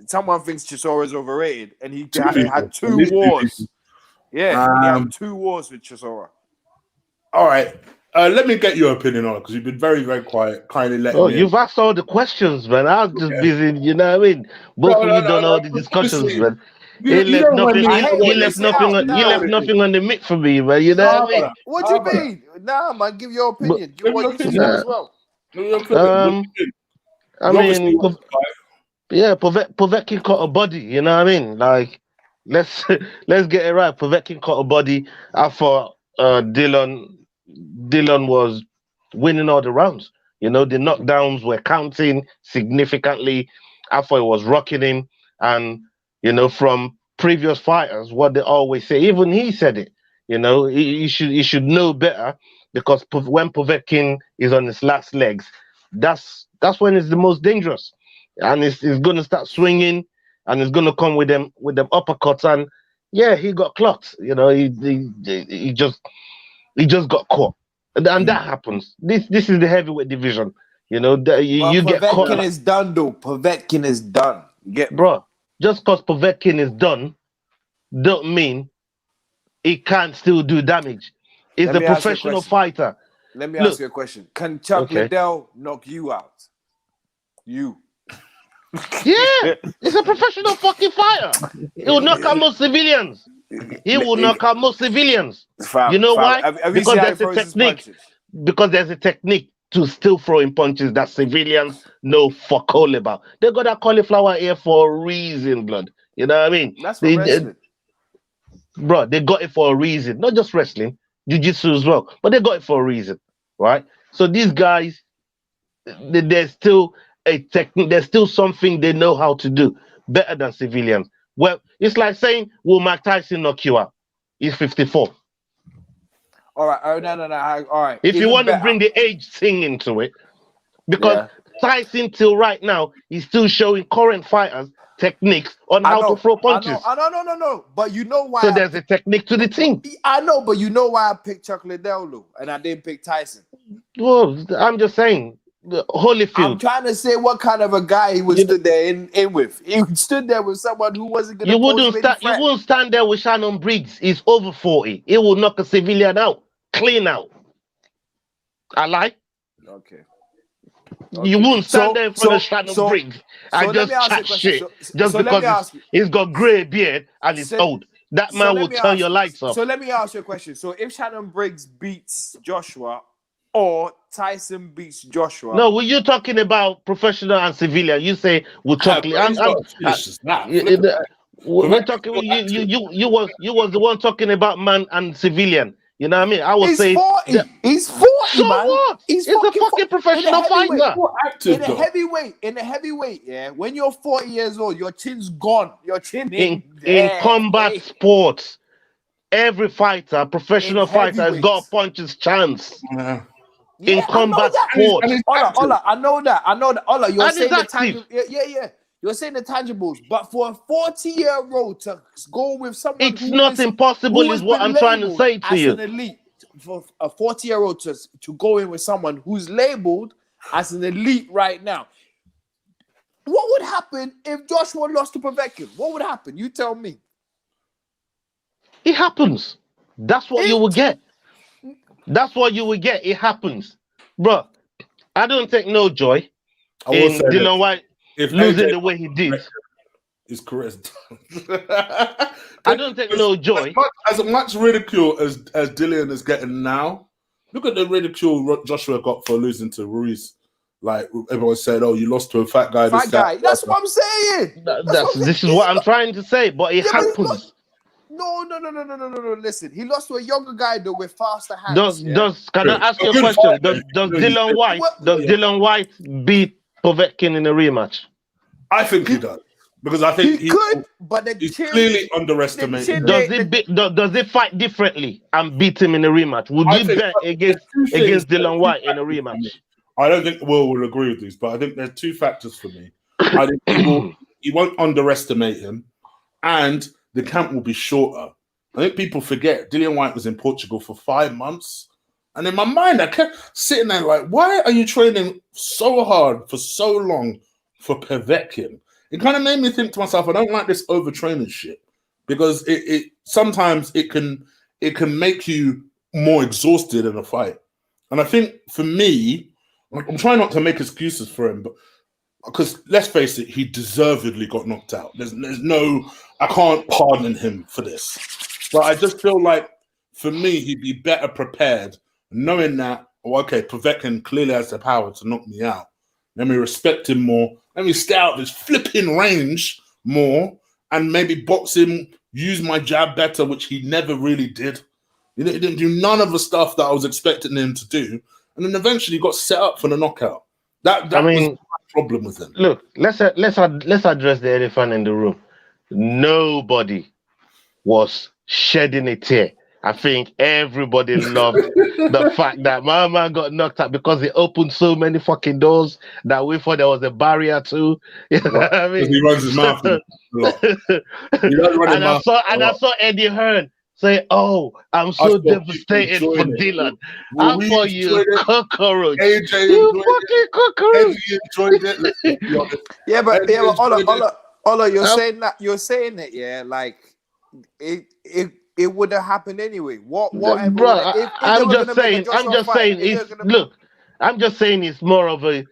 someone thinks Chisora is overrated, and he had 2 wars. Yeah, he had 2 wars with Chisora. All right. Let me get your opinion on it, because you've been very, very quiet. Kindly let me. You've asked all the questions, man. I was just busy, you know what I mean? Both of you done all the discussions, man. He left nothing on the mitt for me, man. You know what I mean? What do you mean? Nah, man, give your opinion. Give what you think as well. I mean, Povetkin caught a body, you know what I mean? Like, let's get it right. Povetkin caught a body. I thought Dillian was winning all the rounds. You know, the knockdowns were counting significantly. I thought it was rocking him. And, you know, from previous fighters, what they always say, even he said it, you know, he should know better, because when Povetkin is on his last legs, that's when it's the most dangerous. And it's going to start swinging, and it's going to come with them uppercuts. And yeah, he got clocked. You know, he just got caught. And that happens. This is the heavyweight division. You know, you get caught. Povetkin is done, though. Povetkin is done. Bro, just because Povetkin is done, don't mean he can't still do damage. He's a professional fighter. Let me ask you a question. Can Chuck Liddell knock you out? You. Yeah, he's a professional fucking fighter. He will knock out most civilians. You know why? Because there's a technique. Because there's a technique to still throwing punches that civilians know fuck all about. They got that cauliflower ear for a reason, blood. You know what I mean? That's for wrestling. Bro, they got it for a reason. Not just wrestling, jiu-jitsu as well. But they got it for a reason, right? So these guys, there's still a technique. There's still something they know how to do better than civilians. Well, it's like saying, will Mike Tyson knock you out? He's 54. All right. Oh, no. All right. If you want to bring the age thing into it, because Tyson till right now, he's still showing current fighters techniques on how to throw punches. No. But you know why? So there's a technique to the thing. I know, but you know why I picked Chuck Liddell, and I didn't pick Tyson. Well, I'm just saying, Holyfield. I'm trying to say what kind of a guy he was stood there in with. He stood there with someone who wasn't going to. You wouldn't stand there with Shannon Briggs. He's over 40. He will knock a civilian out, clean out. I lie. Okay. You wouldn't stand there in front of Shannon Briggs and just chat shit just because he's got grey beard and he's old. That man will turn your lights off. So let me ask you a question. So if Shannon Briggs beats Joshua, or Tyson beats Joshua. No, when you're talking about professional and civilian, you say we're talking. We're talking. You was the one talking about man and civilian. You know what I mean? I was saying 40. He's 40, so man. What? He's a fucking professional fighter. In the heavyweight, yeah. When you're 40 years old, your chin's gone. Your chin in combat sports. Every fighter, professional fighter, has got a puncher's chance. In combat sports. Ola, I know that. Ola, you're saying the tangible. Yeah. You're saying the tangibles, but for a 40-year-old to go with someone, it's not impossible, is what I'm trying to say to you. As an elite, for a 40-year-old to go in with someone who's labeled as an elite right now, what would happen if Joshua lost to Povetkin? What would happen? You tell me. It happens. That's what you will get. That's what you will get. It happens, bro. I don't take no joy I will say in this: Dillian Whyte if losing AJ the way he did. is correct, I don't take no joy. as much ridicule as Dillian is getting now. Look at the ridicule Joshua got for losing to Ruiz. Like everyone said, "Oh, you lost to a fat guy." Fat guy. That's what I'm saying. This is what I'm trying to say, but it happens. No. Listen, he lost to a younger guy though with faster hands. Can I ask you a question? Does Dillian Whyte beat Povetkin in a rematch? I think he does because I think he could, but he's clearly underestimated. Does he fight differently and beat him in a rematch? Would you bet against Dillian Whyte in a rematch? I don't think will agree with these, but I think there's two factors for me. I think he won't underestimate him, and the camp will be shorter. I think people forget Dillian Whyte was in Portugal for 5 months. And in my mind, I kept sitting there like, why are you training so hard for so long for Povetkin? It kind of made me think to myself, I don't like this overtraining shit. Because it sometimes it can make you more exhausted in a fight. And I think for me, I'm trying not to make excuses for him, but because let's face it, he deservedly got knocked out. There's no, I can't pardon him for this. But I just feel like for me, he'd be better prepared knowing that, okay, Povetkin clearly has the power to knock me out. Let me respect him more. Let me stay out of his flipping range more and maybe box him, use my jab better, which he never really did. He didn't do none of the stuff that I was expecting him to do. And then eventually got set up for the knockout. That was problem with him. Look, let's address the elephant in the room. Nobody was shedding a tear. I think everybody loved the fact that my man got knocked out because he opened so many fucking doors that we thought there was a barrier too. You know what I mean? He runs his mouth a lot. I saw Eddie Hearn say, "Oh, I'm so devastated for Dylan." I thought you cockroach. AJ you fucking cockroach. Enjoyed it. Yeah, but Ola, you're saying that, yeah, like it would have happened anyway. Whatever. Bro, I'm just saying. I'm just saying it's more of a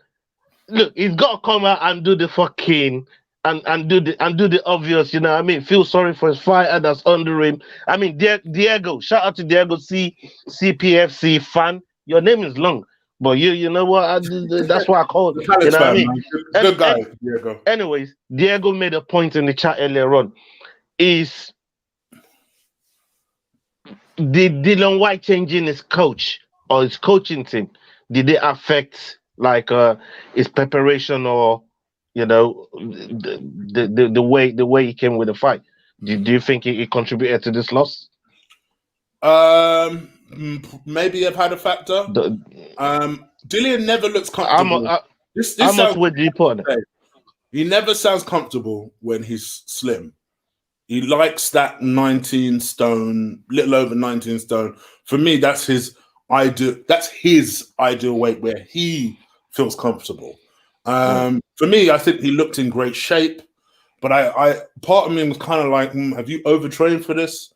look. He's got to come out and do the fucking. And do the obvious, you know what I mean? Feel sorry for his fighter that's under him. I mean, Diego, shout out to Diego CPFC fan. Your name is long, but you know what? That's what I call it. You know what I mean? Good guy, Diego. Anyways, Diego made a point in the chat earlier on. Is did Dillian Whyte changing his coach or his coaching team? Did it affect like his preparation or? You know, the way he came with the fight. Do you think he contributed to this loss? Maybe I've had a factor. Dillian never looks comfortable. How much weight do you put on it? He never sounds comfortable when he's slim. He likes that 19 stone, little over 19 stone. For me, that's his ideal weight where he feels comfortable. For me, I think he looked in great shape, but I part of me was kind of like, have you overtrained for this?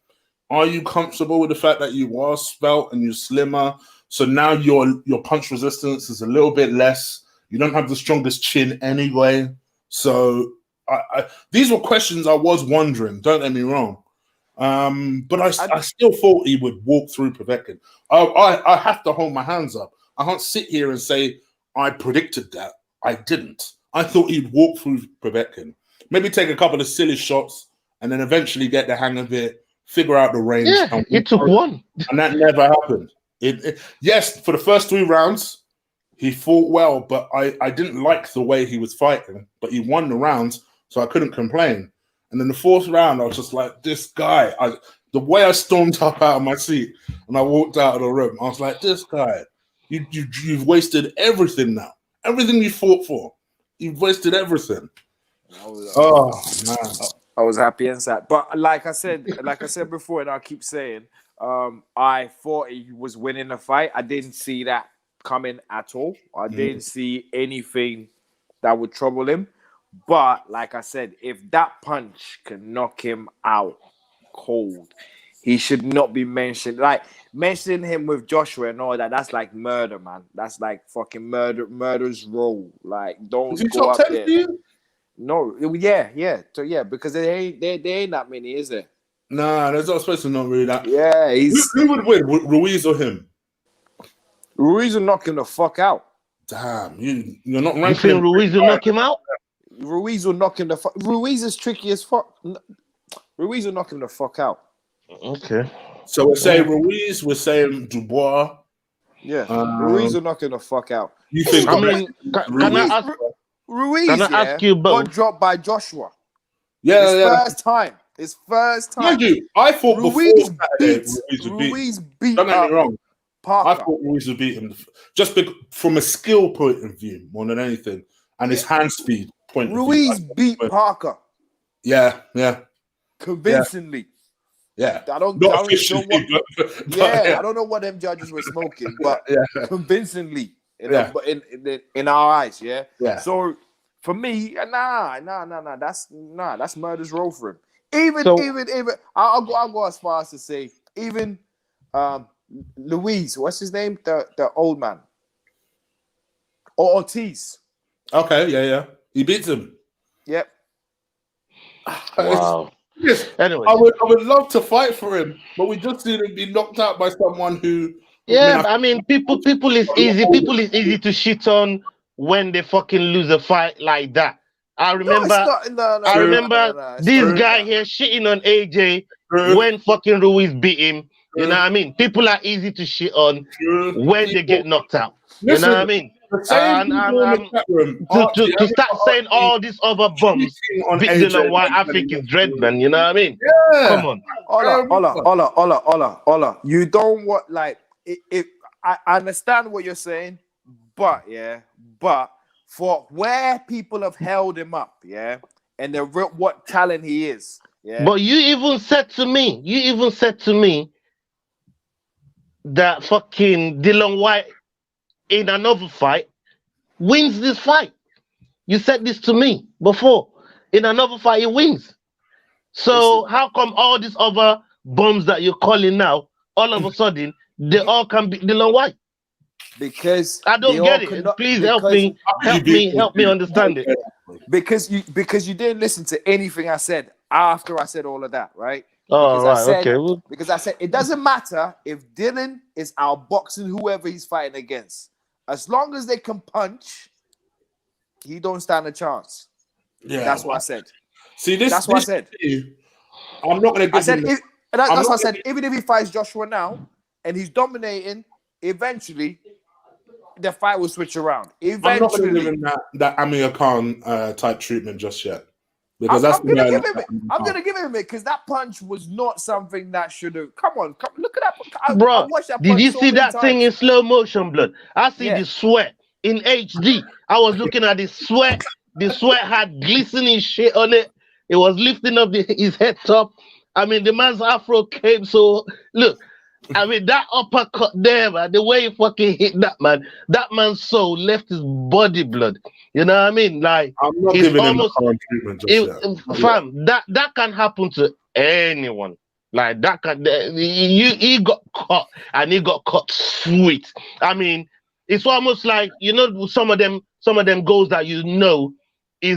Are you comfortable with the fact that you are svelte and you're slimmer? So now your punch resistance is a little bit less. You don't have the strongest chin anyway. So these were questions I was wondering. Don't get me wrong, but I still thought he would walk through Povetkin. I have to hold my hands up. I can't sit here and say I predicted that. I didn't. I thought he'd walk through Povetkin, maybe take a couple of silly shots, and then eventually get the hang of it, figure out the range. Yeah, he took one. And that never happened. Yes, for the first 3 rounds, he fought well, but I didn't like the way he was fighting, but he won the rounds, so I couldn't complain. And then the 4th round, I was just like, this guy, the way I stormed up out of my seat and I walked out of the room, I was like, this guy, you've wasted everything now. Everything you fought for, you've wasted everything. I was happy and sad, but like I said before, and I keep saying, I thought he was winning the fight. I didn't see that coming at all. I didn't see anything that would trouble him. But like I said, if that punch can knock him out cold, He should not be mentioned. Like mentioning him with Joshua and all that. That's like murder, man. That's like fucking murder's role. Like don't Is he go top up 10 there. for you? No, yeah. So yeah, because there ain't that many, is there? Nah, there's not supposed to not really that. Yeah, Who would win, Ruiz or him? Ruiz will knock him the fuck out. Damn, you're not You ranking think him. Ruiz will knock him out? Ruiz will knock him the fuck. Ruiz is tricky as fuck. Ruiz will knock him the fuck out. Okay. So we're saying Ruiz, we're saying Dubois. Yeah, Ruiz will knock him the fuck out. You think? I mean, can I ask? Ruiz, Can I ask you both? got dropped by Joshua. Yeah. His first time. Mind you, I thought Ruiz before Saturday, Ruiz beat Don't get me wrong. Parker. I thought Ruiz would beat him just from a skill point of view more than anything, and his hand speed point of view. Ruiz beat Parker Yeah. convincingly. Yeah. I don't Not know officially, what. but I don't know what them judges were smoking, but convincingly in our eyes, yeah. So for me, nah. That's murder's role for him. Even I'll go as far as to say even Luis, what's his name? The old man. Or Ortiz. Okay, yeah. He beats him. Yep. Wow. Yes. Anyway, I would love to fight for him, but we just need to be knocked out by someone who. yeah, I mean, people is easy. People is easy to shit on when they fucking lose a fight like that. I remember this guy here shitting on AJ when fucking Ruiz beat him. You know what I mean? People are easy to shit on when they get knocked out. You know what I mean? To start saying all these other bums beat Dillian Whyte, I think it's dread, man. You know what I mean? Yeah. Come on. Ola. You don't want like it. I understand what you're saying, but for where people have held him up, and what talent he is, But you even said to me that fucking Dillian Whyte in another fight wins this fight. You said this to me before. In another fight, he wins. So how come all these other bums that you're calling now, all of a sudden, they all can beat Dillian Whyte? Because I don't get it. Please help me understand it. Because you didn't listen to anything I said after I said all of that, right? Because I said it doesn't matter if Dillian is outboxing whoever he's fighting against. As long as they can punch, he don't stand a chance. Yeah, that's what I said. See, that's what I said. I'm not going to give him. That's what I said. Even if he fights Joshua now and he's dominating, eventually the fight will switch around. Eventually, I'm not going to give him that Amir Khan type treatment just yet. Because I'm gonna give him it because that punch was not something that should have. Come on, look at that. Bro, did you see that thing in slow motion, blood? I see the sweat in HD. I was looking at the sweat. The sweat had glistening shit on it. It was lifting up his head top. I mean, the man's afro came. So look, I mean that uppercut there, man. The way he fucking hit that man's soul left his body, blood. You know what I mean? Like, I'm not giving him the treatment just yet. Fam, that can happen to anyone. Like that can he got caught and he got caught sweet. I mean, it's almost like some of them goals that is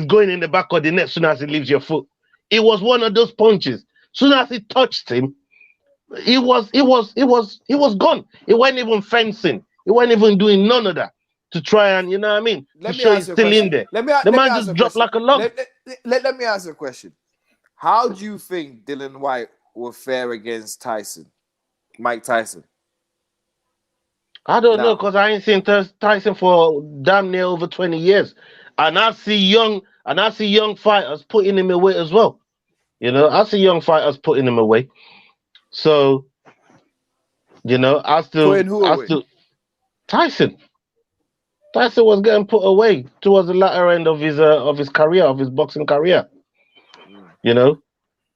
going in the back of the net soon as he leaves your foot. It was one of those punches. Soon as it touched him, he was gone. He wasn't even fencing. He wasn't even doing none of that to try and to show he's still in there. The man just dropped like a log. Let me ask you a question. How do you think Dillian Whyte will fare against Mike Tyson? I don't know, because I ain't seen Tyson for damn near over 20 years. And I see young fighters putting him away as well. I see young fighters putting him away. So, I still Tyson. Tyson was getting put away towards the latter end of his career, of his boxing career.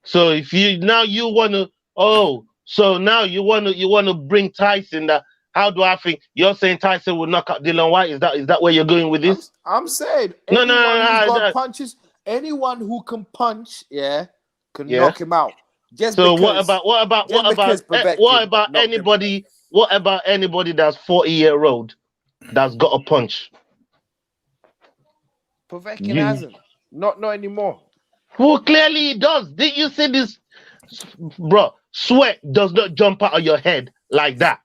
So if you want to bring Tyson that. How do I think you're saying Tyson will knock out Dillian Whyte? Is that where you're going with this? I'm saying punches. Anyone who can punch, can knock him out. So what about anybody? What about anybody that's 40-year-old that's got a punch? Povetkin hasn't. Not anymore. Well, clearly he does. Did you see this, bro? Sweat does not jump out of your head like that,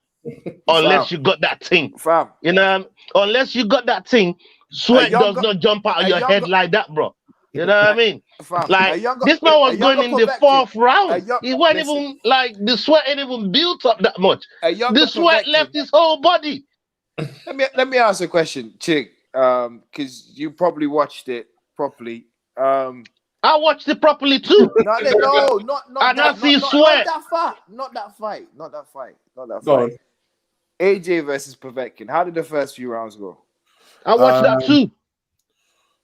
unless you got that thing. Fam. You know, unless you got that thing, sweat does not jump out of your head like that, bro. You know what I mean? Fam, like this man was going in the 4th round. He wasn't even like the sweat ain't even built up that much. The sweat left his whole body. Let me ask a question, Chig, because you probably watched it properly. I watched it properly too. Not that fight. AJ versus Povetkin. How did the first few rounds go? I watched that too.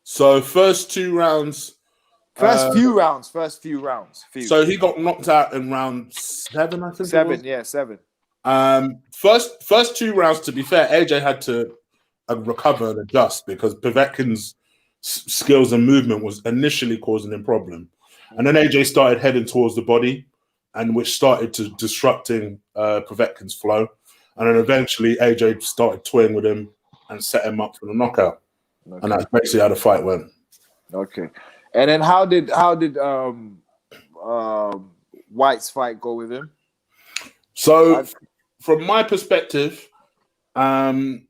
So first two rounds. First few rounds. So he got knocked out in round 7, I think. 7. First 2 rounds, to be fair, AJ had to recover and adjust because Povetkin's skills and movement was initially causing him problem. And then AJ started heading towards the body, and which started to disrupting Povetkin's flow. And then eventually AJ started toying with him and set him up for the knockout. Okay. And that's basically how the fight went. Okay. And then how did Whyte's fight go with him? So from my perspective, first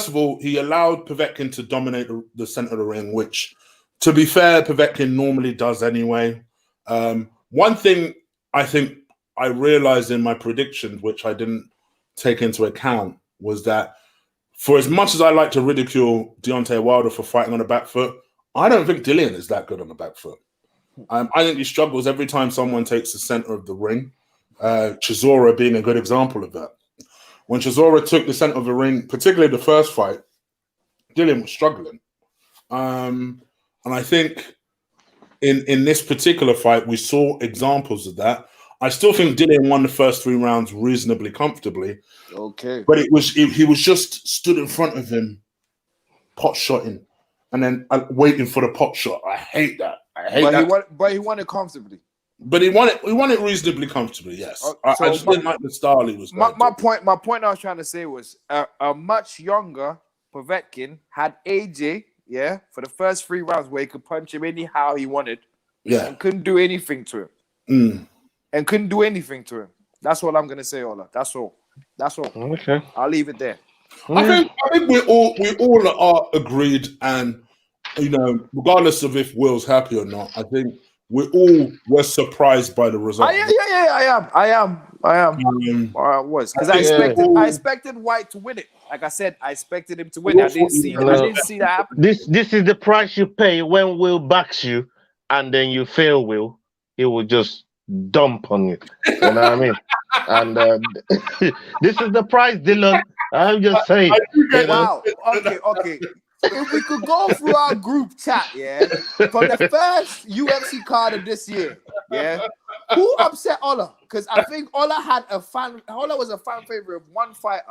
of all, he allowed Povetkin to dominate the center of the ring, which, to be fair, Povetkin normally does anyway. One thing I think I realized in my predictions, which I didn't take into account, was that for as much as I like to ridicule Deontay Wilder for fighting on the back foot, I don't think Dillian is that good on the back foot. I think he struggles every time someone takes the center of the ring. Chisora being a good example of that. When Chisora took the center of the ring, particularly the first fight, Dillian was struggling. And I think in this particular fight, we saw examples of that. I still think Dillian won the first 3 rounds reasonably comfortably. Okay. But he was just stood in front of him, pot shotting, and then waiting for the pot shot. I hate that. But he won it comfortably. But he won it reasonably comfortably, yes. I just didn't like the style he was going my point I was trying to say was a much younger Povetkin had AJ, for the first 3 rounds where he could punch him anyhow he wanted. Yeah. And couldn't do anything to him. That's all I'm gonna say, Ola. That's all. Okay. I'll leave it there. I think we all are agreed, and regardless of if Will's happy or not, I think we all were surprised by the result. I am. I was because I expected Whyte to win it. Like I said, I expected him to win. I didn't see that happen. This is the price you pay when Will backs you, and then you fail Will. He will just dump on you. You know what I mean? And this is the price, Dylan. I'm just saying. Wow. Okay. If we could go through our group chat, from the first UFC card of this year, who upset Ola? Because I think Ola was a fan favorite of one fighter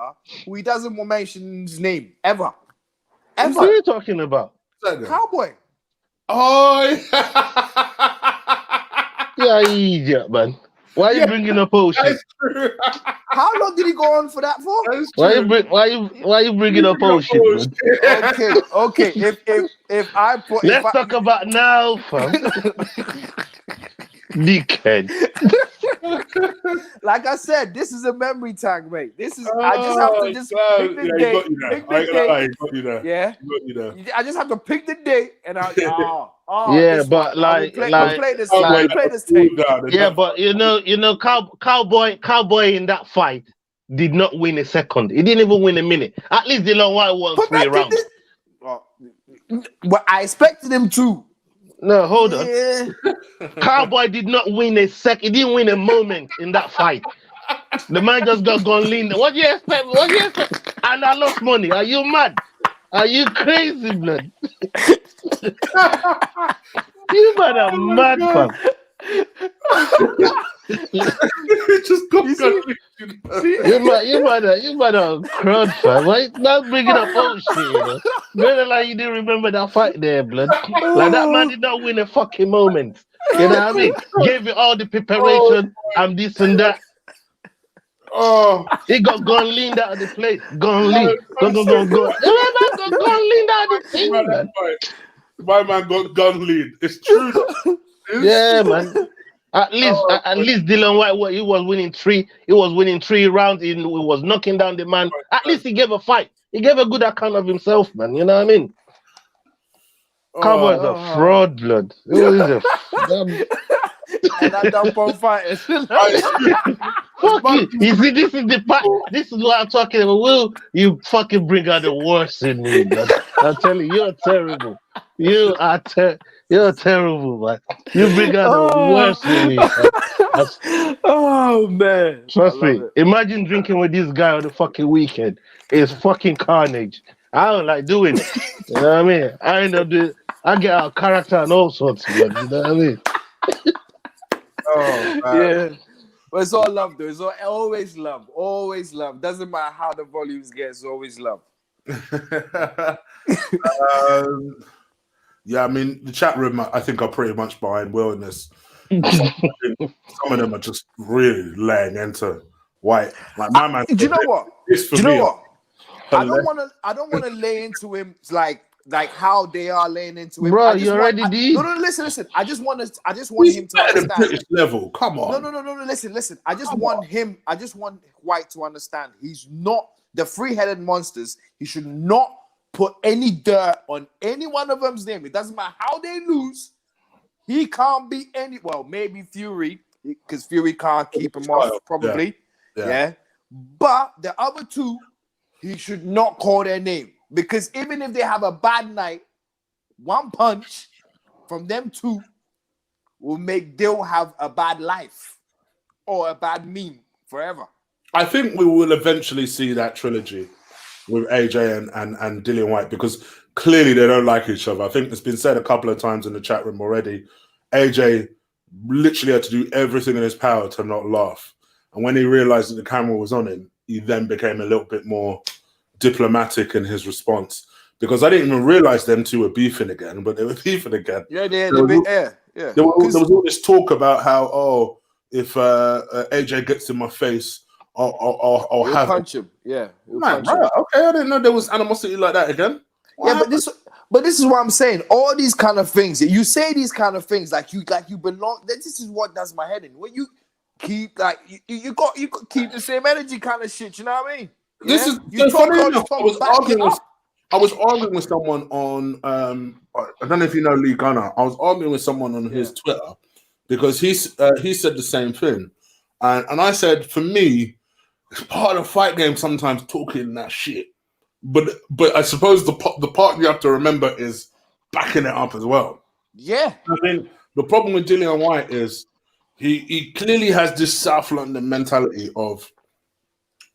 who he doesn't want to mention his name ever. What are you talking about? Cowboy. Oh, yeah, idiot, man. Why are you bringing up old shit? How long did he go on for that for? Why you bringing up old shit, man? Okay. Let's talk about now, fam. Dickhead. Like I said, this is a memory tag, mate. I just have to pick the day. Yeah. I just have to pick the day and but play this tape. Yeah, but Cowboy in that fight did not win a second. He didn't even win a minute. At least Dillian Whyte won 3 rounds. But I expected him to. No, hold on. Cowboy did not win a second. He didn't win a moment in that fight. The man just got gone lean. What do you expect? And I lost money. Are you mad? Are you crazy, blood? You man are mad, fam. Just go. You man are crowd, fam. Why not bringing up old shit? Better like you didn't remember that fight there, blood. Like that man did not win a fucking moment. You know what I mean? Gave you all the preparation and this and that. Oh, He got Gun leaned out of the place. Gun lean. Go. Remember, got Gun leaned out of the thing, man. My man got gun lead. It's true. Yeah, man. At least Dillian Whyte, he was winning 3. He was winning 3 rounds. He was knocking down the man. At least he gave a fight. He gave a good account of himself, man. You know what I mean? Cowboy's a fraud, blood. He's a and I dump on fighters. Fuck you. You see, this is the part. This is what I'm talking about. Will you fucking bring out the worst in me, man? I'm telling you, you're terrible. You're terrible, man. You bring out the worst in me. Oh man. Trust me. Imagine drinking with this guy on the fucking weekend. It's fucking carnage. I don't like doing it. You know what I mean? I end up doing. I get out of character and all sorts, man. You know what I mean? Oh, yeah. But it's all love, though. It's always love. Always love. Doesn't matter how the volumes get. It's always love. Yeah, I mean, the chat room, I think, are pretty much behind Will in this. Some of them are just really laying into White. Like my man. Do you know what? Do you know what? I don't want to lay into him like how they are laying into him. Bro, you already did. No, listen. I just want him to understand. British level. Come on. No. Listen. I just want White to understand. He's not the 3-headed monsters. He should not put any dirt on any one of them's name. It doesn't matter how they lose. He can't be any. Well, maybe Fury, because Fury can't keep him off. Probably. Yeah. But the other 2, he should not call their name. Because even if they have a bad night, one punch from them 2 will make Dill have a bad life or a bad meme forever. I think we will eventually see that trilogy with AJ and Dillian Whyte, because clearly they don't like each other. I think it's been said a couple of times in the chat room already. AJ literally had to do everything in his power to not laugh. And when he realized that the camera was on him, he then became a little bit more diplomatic in his response, because I didn't even realize them 2 were beefing again, but they were beefing again. Yeah. There was all this talk about how, if AJ gets in my face, I'll have punch him. Yeah, man, right, okay, I didn't know there was animosity like that again. But this is what I'm saying. All these kind of things, you say these kind of things like you belong. This is what does my head in. When you keep you got keep the same energy kind of shit. You know what I mean? This is funny enough. I was arguing with someone on I don't know if you know Lee Gunner. I was arguing with someone on his Twitter because he said the same thing, and I said, for me, it's part of the fight game sometimes talking that shit, but I suppose the part you have to remember is backing it up as well. Yeah, I think the problem with Dillian Whyte is he clearly has this South London mentality of,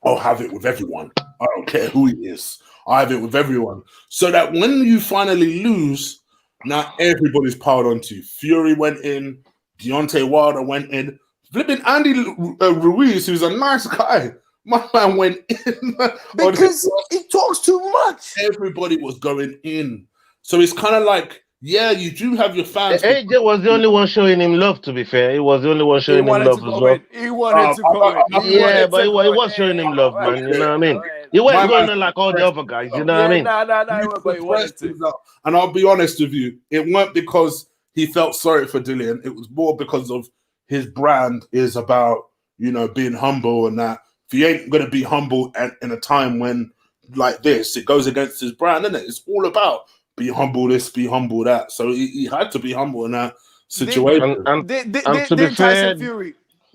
I'll have it with everyone. I don't care who he is. I have it with everyone. So that when you finally lose, now everybody's piled onto you. Fury went in. Deontay Wilder went in. Flipping Andy Ruiz, who's a nice guy. My man went in. Because he talks too much. Everybody was going in. So it's kind of like, yeah, you do have your fans. AJ was the only one showing him love, to be fair. He was the only one showing him love as well. He wanted to go in. Yeah, but he was showing him love, man. You know what I mean? He wasn't going on like all the other guys, you know what I mean? No. And I'll be honest with you, it weren't because he felt sorry for Dillian. It was more because of his brand is about, being humble and that. If he ain't going to be humble in a time when, like this, it goes against his brand, isn't it? It's all about be humble this, be humble that. So he had to be humble in that situation.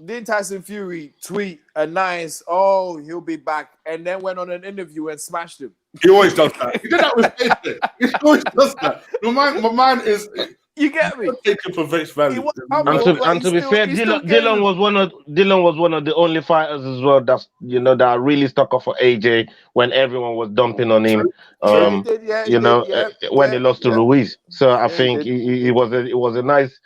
Didn't Tyson Fury tweet a nice, he'll be back, and then went on an interview and smashed him? He always does that. He did that with Jason. He always does that. My man is... You get me? Taken for face value. And to be fair, Dillian was one of the only fighters as well that really stuck up for AJ when everyone was dumping on him. When they lost to Ruiz. So I think it was a nice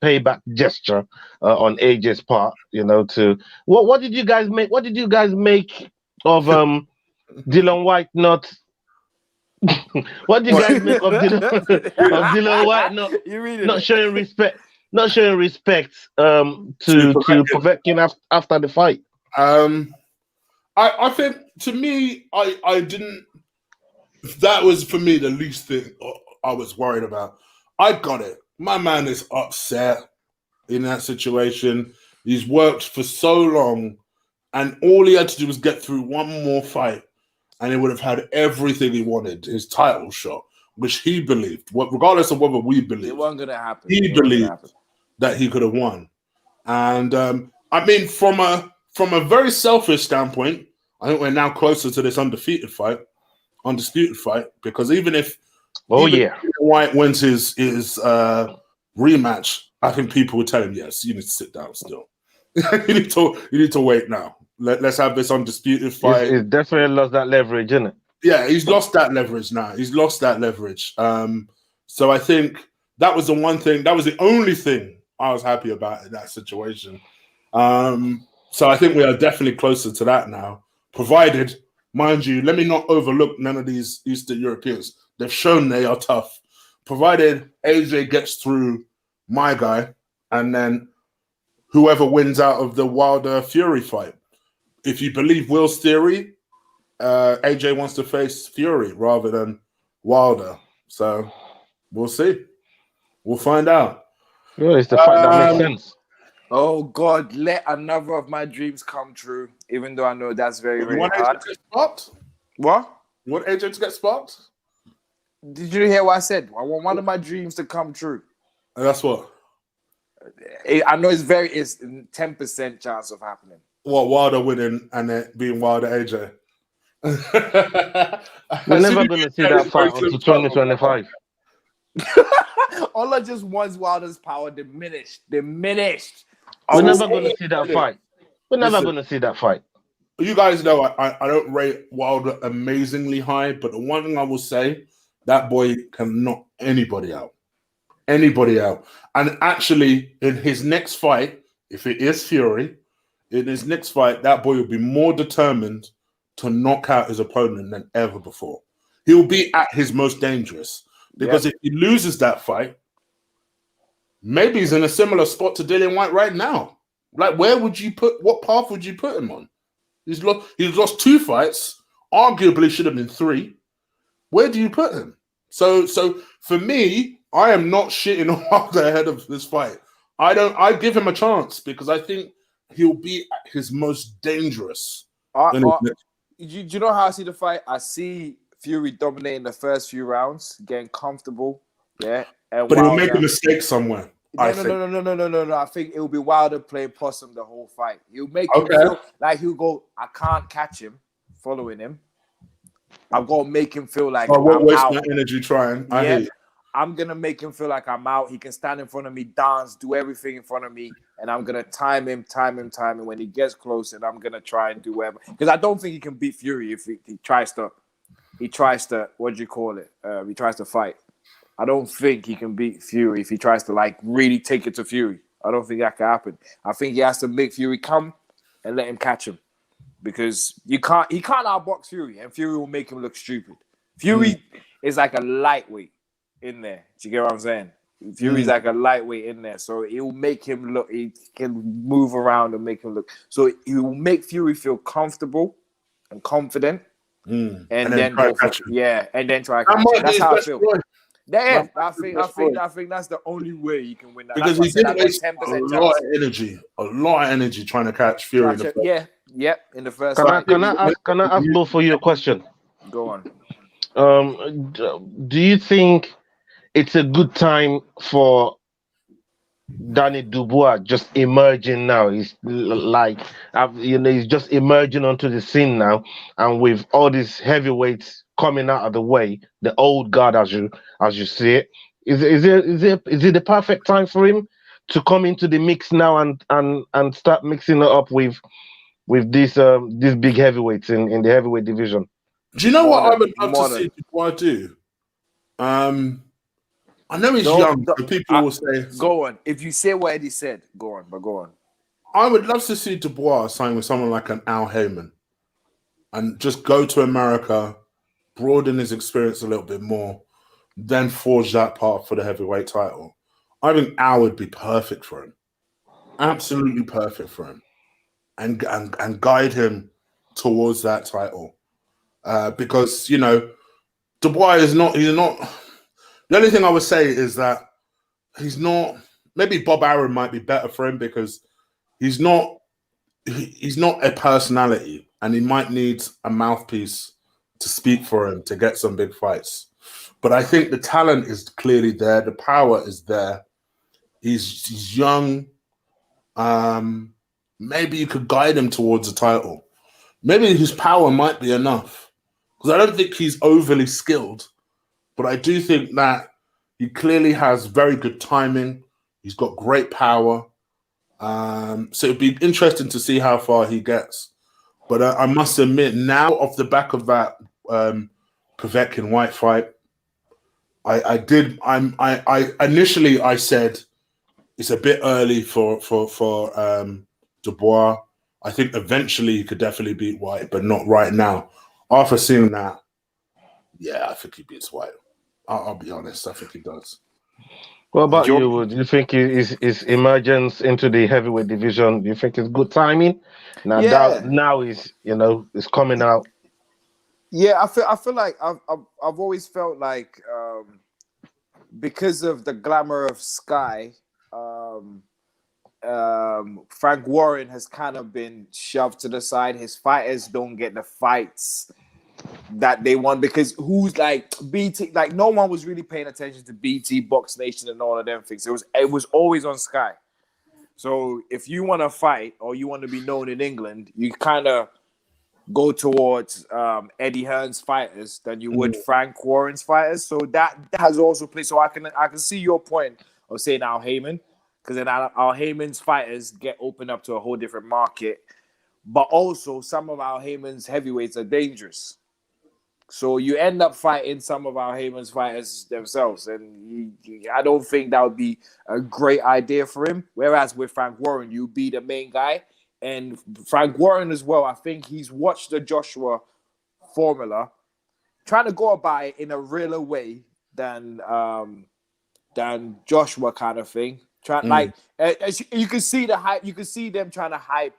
payback gesture on AJ's part. To what did you guys make? What did you guys make of Dillian Whyte not What do you guys make of Dillian Whyte not showing respect? Not showing respect to Povetkin after the fight. I think, to me, I didn't. That was, for me, the least thing I was worried about. I got it. My man is upset in that situation. He's worked for so long, and all he had to do was get through one more fight, and he would have had everything he wanted, his title shot, which he believed, regardless of whether we believed. It wasn't going to happen. He believed that he could have won. And, I mean, from a very selfish standpoint, I think we're now closer to this undisputed fight, because even if White wins his rematch, I think people would tell him, yes, you need to sit down still. you need to wait now. Let's have this undisputed fight. He's definitely lost that leverage, isn't it? Yeah, he's lost that leverage now. He's lost that leverage. So I think that was the one thing, that was the only thing I was happy about in that situation. So I think we are definitely closer to that now, provided, mind you, let me not overlook none of these Eastern Europeans. They've shown they are tough. Provided AJ gets through my guy, and then whoever wins out of the Wilder Fury fight. If you believe Will's theory, AJ wants to face Fury rather than Wilder. So we'll see. We'll find out. Yeah, it's the fact that makes sense. Oh God, let another of my dreams come true. Even though I know that's very, very hard. AJ to get sparked? What? You want AJ to get sparked? Did you hear what I said? I want one of my dreams to come true. And that's what? I know it's 10% chance of happening. What, Wilder winning and it being Wilder AJ? We're never going to see that fight until 2025. Ola just wants Wilder's power diminished. We're never going to see that fight. We're never going to see that fight. You guys know I don't rate Wilder amazingly high, but the one thing I will say, that boy can knock anybody out. Anybody out. And actually, in his next fight, if it is Fury, in his next fight, that boy will be more determined to knock out his opponent than ever before. He'll be at his most dangerous. Because if he loses that fight, maybe he's in a similar spot to Dillian Whyte right now. Like, what path would you put him on? He's lost 2 fights, arguably should have been 3. Where do you put him? So for me, I am not shitting Wilder ahead of this fight. I give him a chance because I think he'll be at his most dangerous. Do you know how I see the fight? I see Fury dominating the first few rounds, getting comfortable. Yeah. But he'll make a mistake somewhere. No. I think it'll be Wilder playing possum the whole fight. He'll make him feel like he'll go, I can't catch him following him. I've got to make him feel like I won't waste out. my energy trying. I hate it. I'm going to make him feel like I'm out. He can stand in front of me, dance, do everything in front of me, and I'm going to time him. When he gets close, and I'm going to try and do whatever. Because I don't think he can beat Fury if he tries to, what do you call it? He tries to fight. I don't think he can beat Fury if he tries to, like, really take it to Fury. I don't think that can happen. I think he has to make Fury come and let him catch him. Because he can't outbox Fury, and Fury will make him look stupid. Fury is like a lightweight in there. Do you get what I'm saying? Fury's like a lightweight in there, so it will make him look. He can move around and make him look. So he will make Fury feel comfortable and confident, and then try to catch him. And then try to catch him. That's how I feel. Yeah, I think that's the only way you can win that. Because he did waste a lot of energy trying to catch Fury. In the first. Can I ask both of you a question? Go on. Do you think it's a good time for Danny Dubois just emerging now? He's like, he's just emerging onto the scene now, and with all these heavyweights coming out of the way, the old guard, as you see it, is it the perfect time for him to come into the mix now and start mixing it up with these big heavyweights in the heavyweight division? Do you know what I would love to see Dubois do? I know he's young, but people will say... Go on. If you say what Eddie said, go on. I would love to see Dubois sign with someone like an Al Heyman and just go to America broaden his experience a little bit more, then forge that path for the heavyweight title, I think Al would be perfect for him. Absolutely perfect for him. And guide him towards that title. Because, you know, Dubois is not, he's not, the only thing I would say is that he's not, maybe Bob Arum might be better for him because he's not a personality and he might need a mouthpiece to speak for him to get some big fights. But I think the talent is clearly there. The power is there. He's young. Maybe you could guide him towards a title. Maybe his power might be enough. Because I don't think he's overly skilled. But I do think that he clearly has very good timing. He's got great power. So it'd be interesting to see how far he gets. But I must admit, now off the back of that Povetkin Whyte fight, initially I said it's a bit early for Dubois. I think eventually he could definitely beat Whyte, but not right now. After seeing that, yeah, I think he beats Whyte. I'll be honest, I think he does. What about you? Do you think his emergence into the heavyweight division, do you think it's good timing? Now he's, you know, it's coming out. Yeah, I feel like I've always felt like because of the glamour of Sky, Frank Warren has kind of been shoved to the side. His fighters don't get the fights that they want because who's like BT, like no one was really paying attention to BT, Box Nation, and all of them things. It was always on Sky. So if you want to fight or you want to be known in England, you kind of go towards Eddie Hearn's fighters than you would Frank Warren's fighters. So that has also played. So I can see your point of saying Al Heyman, because then Al Heyman's fighters get opened up to a whole different market. But also some of Al Heyman's heavyweights are dangerous. So you end up fighting some of Al Heyman's fighters themselves. And I don't think that would be a great idea for him. Whereas with Frank Warren, you be the main guy. And Frank Warren as well, I think he's watched the Joshua formula, trying to go about it in a realer way than Joshua kind of thing. Like as you can see the hype, you can see them trying to hype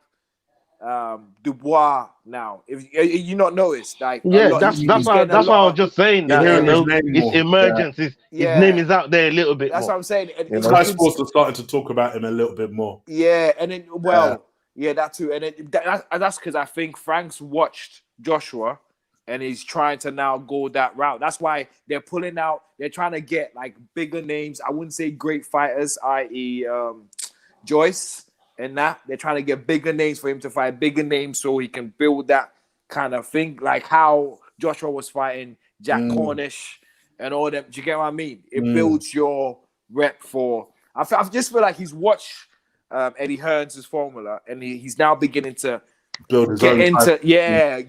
Dubois now. If you not noticed, like that's what I was just saying. His emergence, his name is out there a little bit. That's more. what I'm saying. Sky Sports are starting to talk about him a little bit more. Yeah, and then that too, and that's because I think Frank's watched Joshua, and he's trying to now go that route. That's why they're pulling out. They're trying to get like bigger names. I wouldn't say great fighters, i.e., Joyce. And that they're trying to get bigger names for him to fight bigger names so he can build that kind of thing, like how Joshua was fighting Jack Cornish and all them. Do you get what I mean? It builds your rep for. I just feel like he's watched Eddie Hearn's formula, and he's now beginning to get into that. Yeah.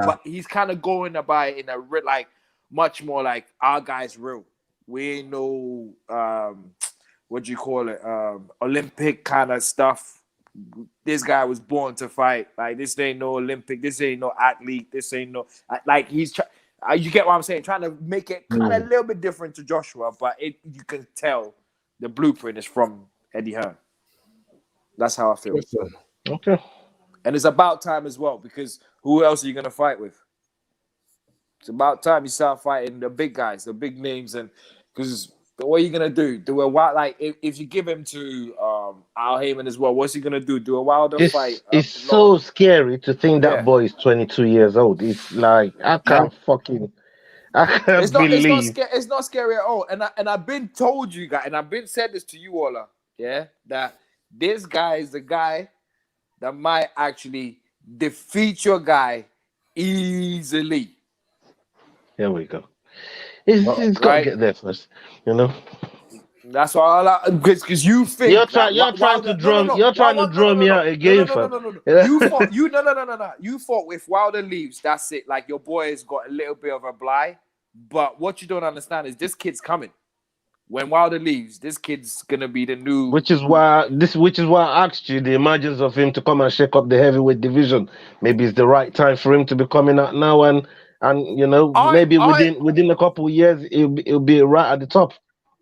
But he's kind of going about it in a like much more like our guy's real. We ain't no. What do you call it? Olympic kind of stuff. This guy was born to fight. Like this ain't no Olympic. This ain't no athlete. This ain't no like he's. You get what I'm saying? Trying to make it kind of a little bit different to Joshua, but you can tell the blueprint is from Eddie Hearn. That's how I feel. Okay. And it's about time as well, because who else are you gonna fight with? It's about time you start fighting the big guys, the big names, and because. What are you gonna do? Do a wild like if you give him to Al Heyman as well? What's he gonna do? Do a Wilder fight? It's so scary to think that boy is 22 years old. It's like I can't believe. It's not scary at all. And I've been told you guys, and I've been said this to you, Ola. Yeah, that this guy is the guy that might actually defeat your guy easily. Here we go. He's got to get there first, you know. That's why because you think you're trying to draw me out again. You thought if Wilder leaves, that's it. Like your boy has got a little bit of a blight. But what you don't understand is this kid's coming. When Wilder leaves, this kid's gonna be the new. Which is why I asked you the emergence of him to come and shake up the heavyweight division. Maybe it's the right time for him to be coming out now and and maybe within a couple of years, it'll be right at the top.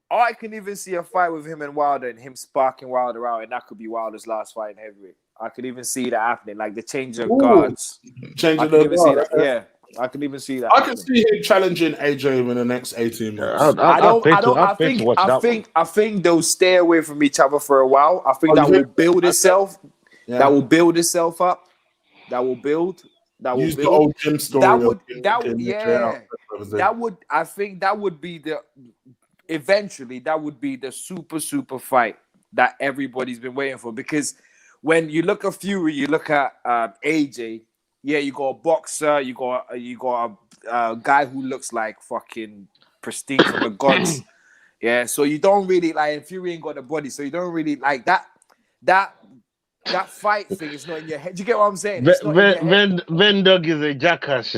I can even see a fight with him and Wilder, and him sparking Wilder out, and that could be Wilder's last fight in heavyweight. I could even see that happening, like the change of guards. Changing the guard. Yeah, I can even see that. I can see him challenging AJ in the next 18 months. I think they'll stay away from each other for a while. I think that will build itself. Yeah. That will build itself up. That will build. That will use build. the old gym story. I think that would be the. Eventually, that would be the super fight that everybody's been waiting for. Because when you look at Fury, you look at AJ. Yeah, you got a boxer. You got a guy who looks like fucking pristine from the gods. Yeah, so you don't really like. And Fury ain't got the body, so you don't really like that. That fight thing is not in your head. Do you get what I'm saying? Van Dog is a jackass.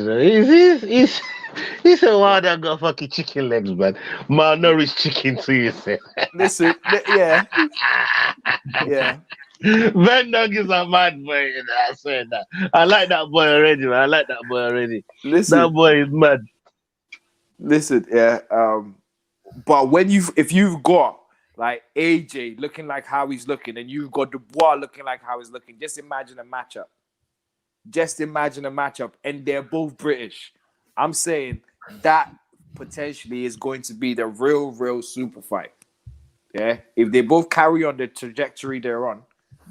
He's a wild that got fucking chicken legs, man. Malnourished chicken, so you say. Listen, yeah. Van Dog is a mad boy. I swear that. I like that boy already, man. Listen, that boy is mad. Listen, yeah. But if you've got like AJ looking like how he's looking, and you've got Dubois looking like how he's looking, just imagine a matchup. And they're both British. I'm saying that potentially is going to be the real super fight. Yeah, if they both carry on the trajectory they're on,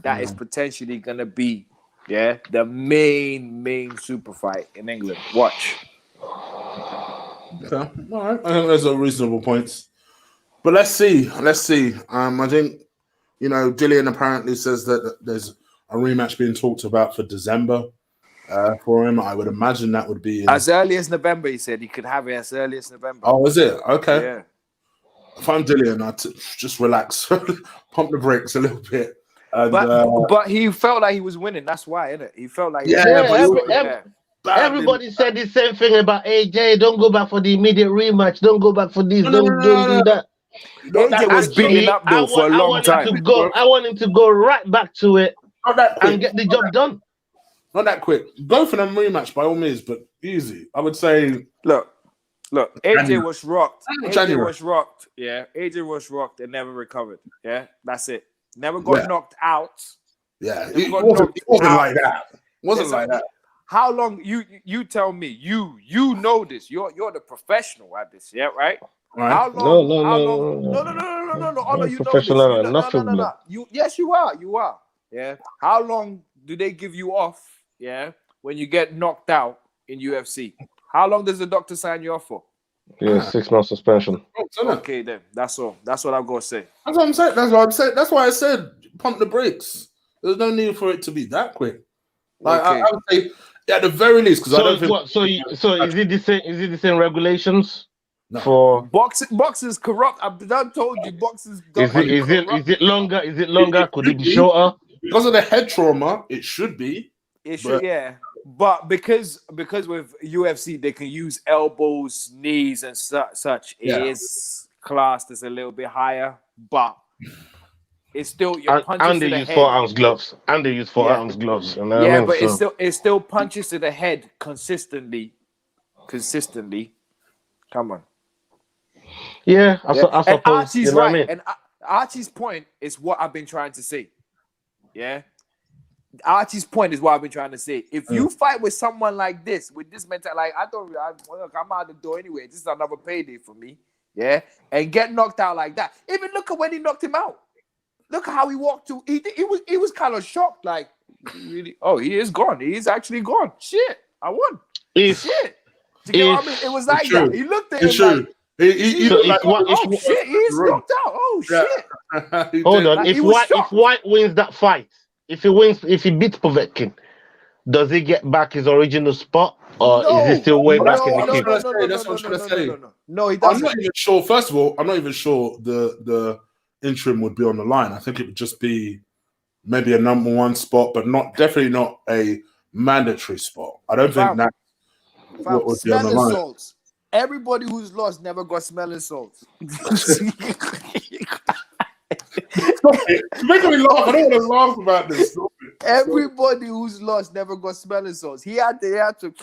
that is potentially going to be the main super fight in England. Watch. Okay, all right. I think those are reasonable points. But let's see. I think, Dillian apparently says that there's a rematch being talked about for December for him. I would imagine that would be as early as November. He said he could have it as early as November. Oh, is it? Okay. Yeah. If I'm Dillian, I'd just relax, pump the brakes a little bit. And, but he felt like he was winning. That's why, innit? He felt like everybody said the same thing about AJ. Don't go back for the immediate rematch. Don't go back for this. Don't do that. AJ was beating up though for a long time. I want him to go right back to it and get the job done. Not that quick. Go for them rematch by all means, but easy. I would say. Look. AJ was rocked. AJ was rocked. Yeah, AJ was rocked and never recovered. Yeah, that's it. Never got knocked out. Yeah, it wasn't like that. Like that. How long? You tell me. You know this. You're the professional at this. Yeah, right. Right. How long? No. All of you professional know this. No. Yes, you are. You are. Yeah. How long do they give you off? Yeah. When you get knocked out in UFC, how long does the doctor sign you off for? Yeah, 6 months suspension. Okay, then that's all. That's what I'm gonna say. That's what I'm saying. That's why I said pump the brakes. There's no need for it to be that quick. Like I would say, at the very least, because I don't think. So is it the same? Is it the same regulations? No. For boxing's corrupt. I've done told you boxing's. Is it longer? Is it longer? Could it be shorter? Because of the head trauma, it should be. It should, yeah. But because with UFC they can use elbows, knees, and such, it is classed as a little bit higher. But it's still your punches and they to the use head. 4-ounce gloves. And they use 4-ounce gloves. You know what I mean? But it still punches to the head consistently. Come on. Yeah, I suppose. And Archie's you know right. what I mean? And Archie's point is what I've been trying to say. Yeah. Archie's point is what I've been trying to say. If you fight with someone like this, with this mentality, like I'm out the door anyway. This is another payday for me. Yeah. And get knocked out like that. Even look at when he knocked him out. Look at how he walked to. He was kind of shocked. Like, really? Oh, he is gone. He is actually gone. Shit, I won. Shit. Do you get what I mean? It was like that. He looked at him like. He looked like, oh shit, he's knocked out. Oh shit. Hold on. If White wins that fight, if he beats Povetkin, does he get back his original spot, or is he still way back in the queue? That's what I'm trying to say. No, he doesn't. I'm not even sure. First of all, I'm not even sure the interim would be on the line. I think it would just be maybe a number one spot, but definitely not a mandatory spot. I don't think that would be on the line. Salts. Everybody who's lost never got smelling salts. You're making me laugh. I don't want to laugh about this. Everybody who's lost never got smelling salts. He had to.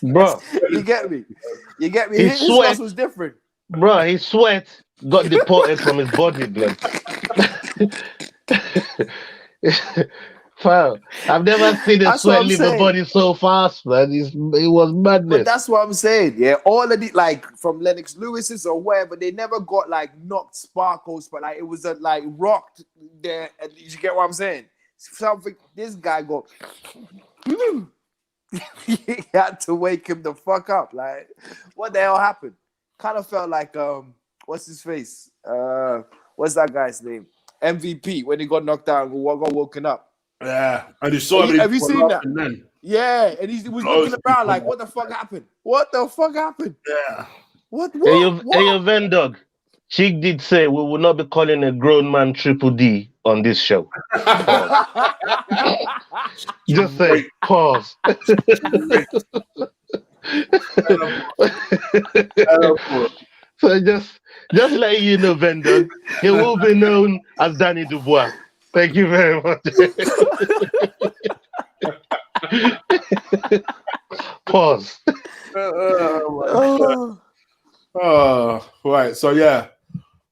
Bro, You get me? You get me? His His sweat. loss was different. bro, his sweat got deported from his body, blood. Fam, I've never seen a That's what sweat I'm leave a saying. body so fast, man. It was But madness. that's what I'm saying. Yeah, all of the like from Lennox Lewis's or wherever, they never got like knocked sparkles, but like it was a like rocked there. And you get what I'm saying? Something this guy got. He had to wake him the fuck up. Like, what the hell happened? Kind of felt like what's his face? What's that guy's name? MVP when he got knocked out and got woken up. Yeah, and you saw him. Have you seen that? Then. Yeah, and he was looking around like, what the fuck happened? What the fuck happened? Yeah. What? Hey, your Venn dog. Chig did say we will not be calling a grown man Triple D on this show. Just say pause. So just letting you know, Venn dog, he will be known as Danny Dubois. Thank you very much. Pause. Right. So yeah.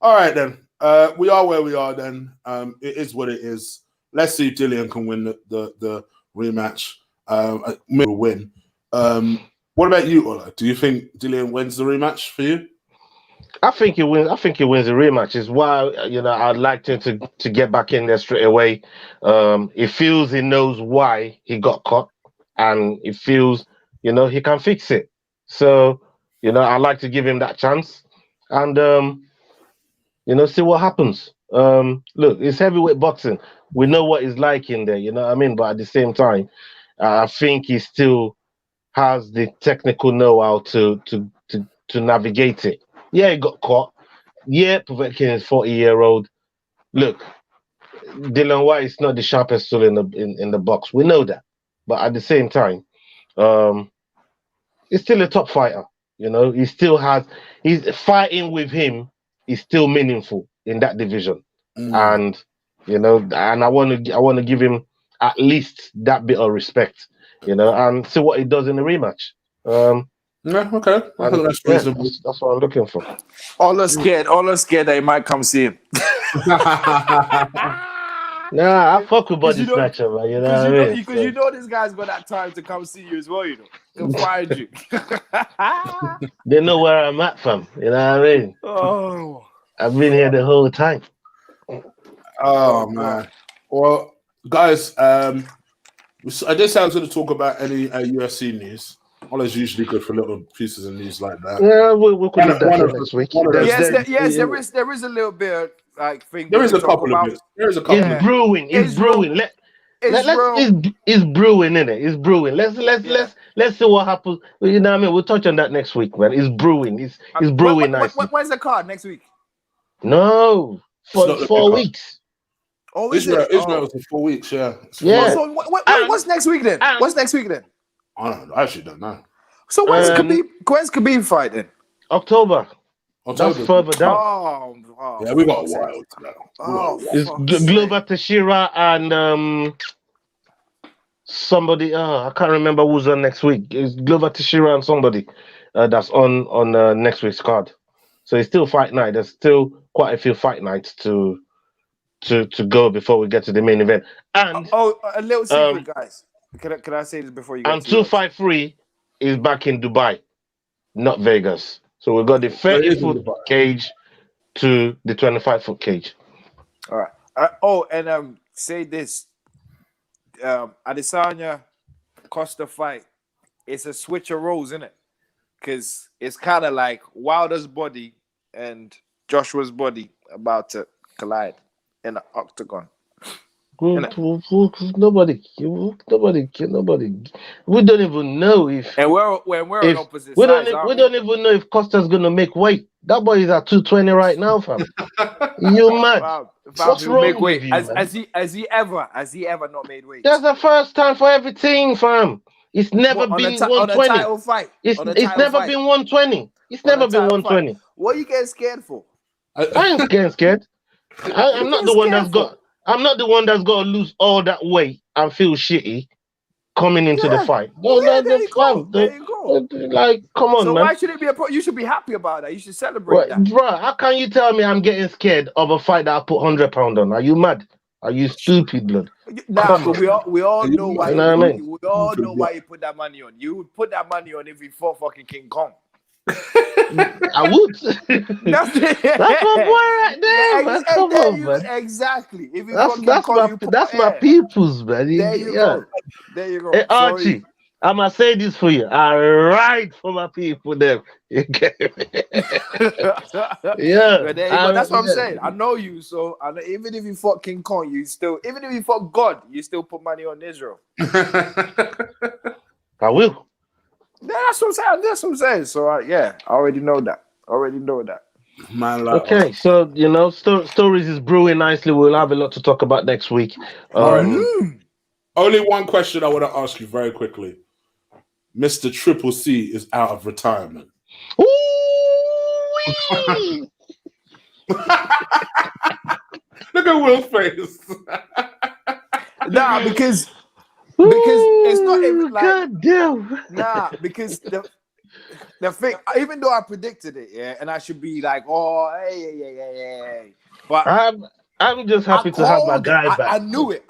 All right then. We are where we are then. It is what it is. Let's see if Dillian can win the rematch. Maybe we'll win. What about you, Ola? Do you think Dillian wins the rematch for you? I think he wins. I think he wins the rematch. Is why I'd like him to get back in there straight away. He feels he knows why he got caught, and he feels he can fix it. So I'd like to give him that chance, and see what happens. Look, it's heavyweight boxing. We know what it's like in there. You know what I mean? But at the same time, I think he still has the technical know-how to navigate it. Yeah, he got caught. Yeah, Povetkin is 40-year-old. Look, Dillian Whyte is not the sharpest tool in the box. We know that, but at the same time, he's still a top fighter. He still has. He's fighting with him is still meaningful in that division, and and I want to give him at least that bit of respect, and see what he does in the rematch. Yeah, okay. I think that's reasonable. That's what I'm looking for. All are scared that he might come see him. Nah, I fuck with body snatcher, man. You know what I mean? Because you know this guy's got that time to come see you as well, He'll find you. They know where I'm at, fam. You know what I mean? Oh. I've been here the whole time. Oh, man. Well, guys, I guess I was going to talk about any UFC news. Ola's usually good for little pieces of news like that. Yeah, we could do that next week. Yes, there is a little bit of like thing. There is a couple of bits. There is a couple. It's brewing. It's brewing. It's brewing, innit? It's brewing. Let's see what happens. You know what I mean? We'll touch on that next week, man. It's brewing. It's brewing nicely. When's the card next week? No, for 4 weeks. Oh, Israel was for 4 weeks. Yeah. Yeah. So what's next week then? What's next week then? I actually don't know. So when's Khabib fight then? October. That's further down. Oh, yeah, we got a while to go. It's Glover Teixeira and somebody. I can't remember who's on next week. It's Glover Teixeira and somebody that's on next week's card. So it's still fight night. There's still quite a few fight nights to go before we get to the main event. And a little secret, guys. Can I say this before you? And 253 is back in Dubai, not Vegas. So we got the 30-foot cage to the 25-foot cage. All right. Say this. Adesanya Costa fight. It's a switch of roles, isn't it? Because it's kind of like Wilder's body and Joshua's body about to collide in the octagon. Nobody. We don't even know if. And we're on opposite we sides. We don't even know if Costa's gonna make weight. That boy is at 220 right now, fam. You mad? What's wrong with you, has he ever not made weight? That's the first time for everything, fam. It's never been 120. On a title fight. It's never been 120. It's never been 120. What are you getting scared for? I ain't getting scared. I'm not the one that's got. I'm not the one that's got to lose all that weight and feel shitty. coming into the fight. There you go. Like, come on, so man. Why should it be you should be happy about that. You should celebrate Well, that. bro, how can you tell me I'm getting scared of a fight that I put £100 on? Are you mad? Are you stupid, blood? Nah, but we all know why. You know what I mean? We all know why you put that money on. You would put that money on if he fought fucking King Kong. I would. That's my boy right there, man. Come on, man. Exactly. If that's my peoples, man. There you go. There you go. Hey, Archie, I'm gonna say this for you. I ride for my people, them. You get me? Yeah. But there you go. That's what I'm saying. I know you, so even if you fought King Kong, even if you fought God, you still put money on Israel. I will. Yeah, that's what I'm saying. So yeah, I already know that. Man, like, okay, so stories is brewing nicely. We'll have a lot to talk about next week. Only one question I want to ask you very quickly. Mr. Triple C is out of retirement. Ooh-wee! Look at Will's face. Nah, because it's not even like God damn. Nah, because the thing, even though I predicted it, yeah, and I should be like, oh, hey, but I'm just happy to have my guy back. I knew it,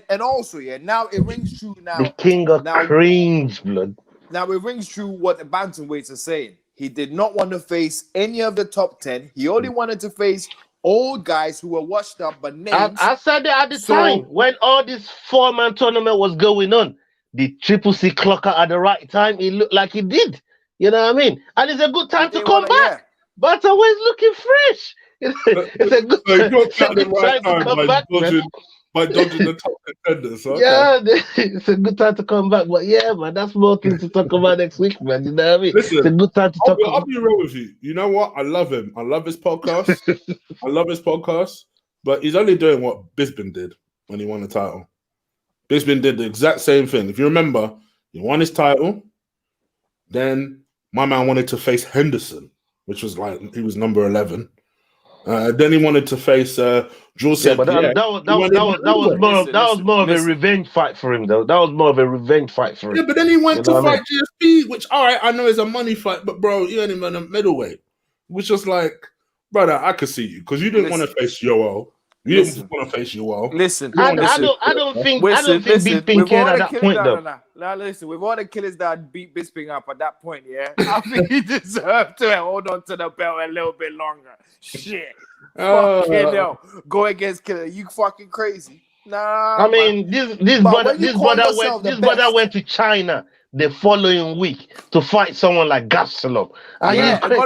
and also, yeah, now it rings true. Now the king of cringe, blood. Now it rings true what the bantamweights are saying. He did not want to face any of the top 10. He only wanted to face old guys who were washed up, but names. I said it at the time when all this 4-man tournament was going on. The Triple C clocker at the right time. It looked like he did. You know what I mean? And it's a good time to come back. But always looking fresh. It's a good time to come back, man. By dodging the top contenders. Okay. Yeah, it's a good time to come back. But yeah, man, that's more things to talk about next week, man. You know what I mean? Listen, it's a good time to talk about. I'll be real with you. You know what? I love him. I love his podcast. But he's only doing what Bisping did when he won the title. Bisping did the exact same thing. If you remember, he won his title. Then my man wanted to face Henderson, which was like, he was number 11. Then he wanted to face Jules. Yeah, but that was more of a revenge fight for him, though. That was more of a revenge fight for him. Yeah, but then he went to fight GSP, which, all right, I know is a money fight, but bro, you ain't even a middleweight. Which just like, brother, I could see you because you didn't want to face Yoel. You didn't want to face Yoel. Listen, I don't think Bisping cared at that point, though. Now listen, with all the killers that beat Bisping up at that point, yeah, I think he deserved to hold on to the belt a little bit longer. Shit. Fucking hell. Go against killer. You fucking crazy. Nah. I mean, this brother went to China the following week to fight someone like Gastelum. What the hell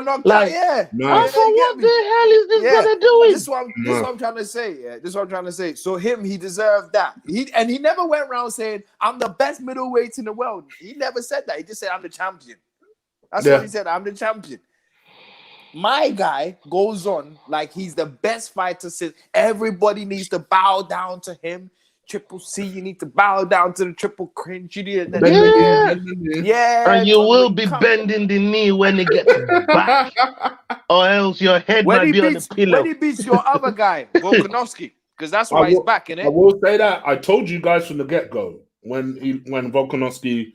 is this brother doing? This is what I'm trying to say. Yeah, this is what I'm trying to say. So he deserved that. He never went around saying, I'm the best middleweight in the world. He never said that. He just said, I'm the champion. That's what he said. I'm the champion. My guy goes on like he's the best fighter since everybody needs to bow down to him. Triple C, you need to bow down to the triple cringe. Yeah. And you will be bending the knee when he gets back, or else your head might be on the pillow. When he beats your other guy, Volkanovski, because that's why he's back in it. I will say that I told you guys from the get-go when Volkanovski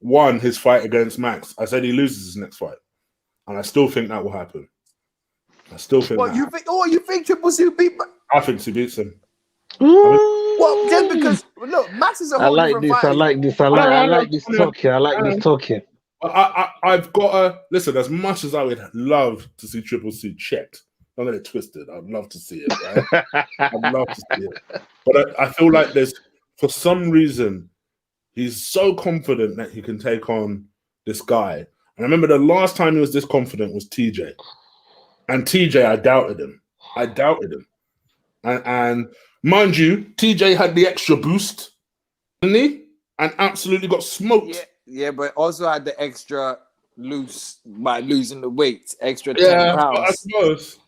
won his fight against Max, I said he loses his next fight. And I still think that will happen. I still think you think Triple C will beat? I think he beats him. Well, just because look, Max is a whole different fight. I like this talk here. I've got to listen. As much as I would love to see Triple C checked, don't get it twisted. I'd love to see it. Right? I'd love to see it. But I feel like for some reason, he's so confident that he can take on this guy. And I remember the last time he was this confident was TJ. And TJ, I doubted him. And mind you, TJ had the extra boost, didn't he? And absolutely got smoked. Yeah, but also had the extra loose by losing the weight, extra 10 pounds. I suppose.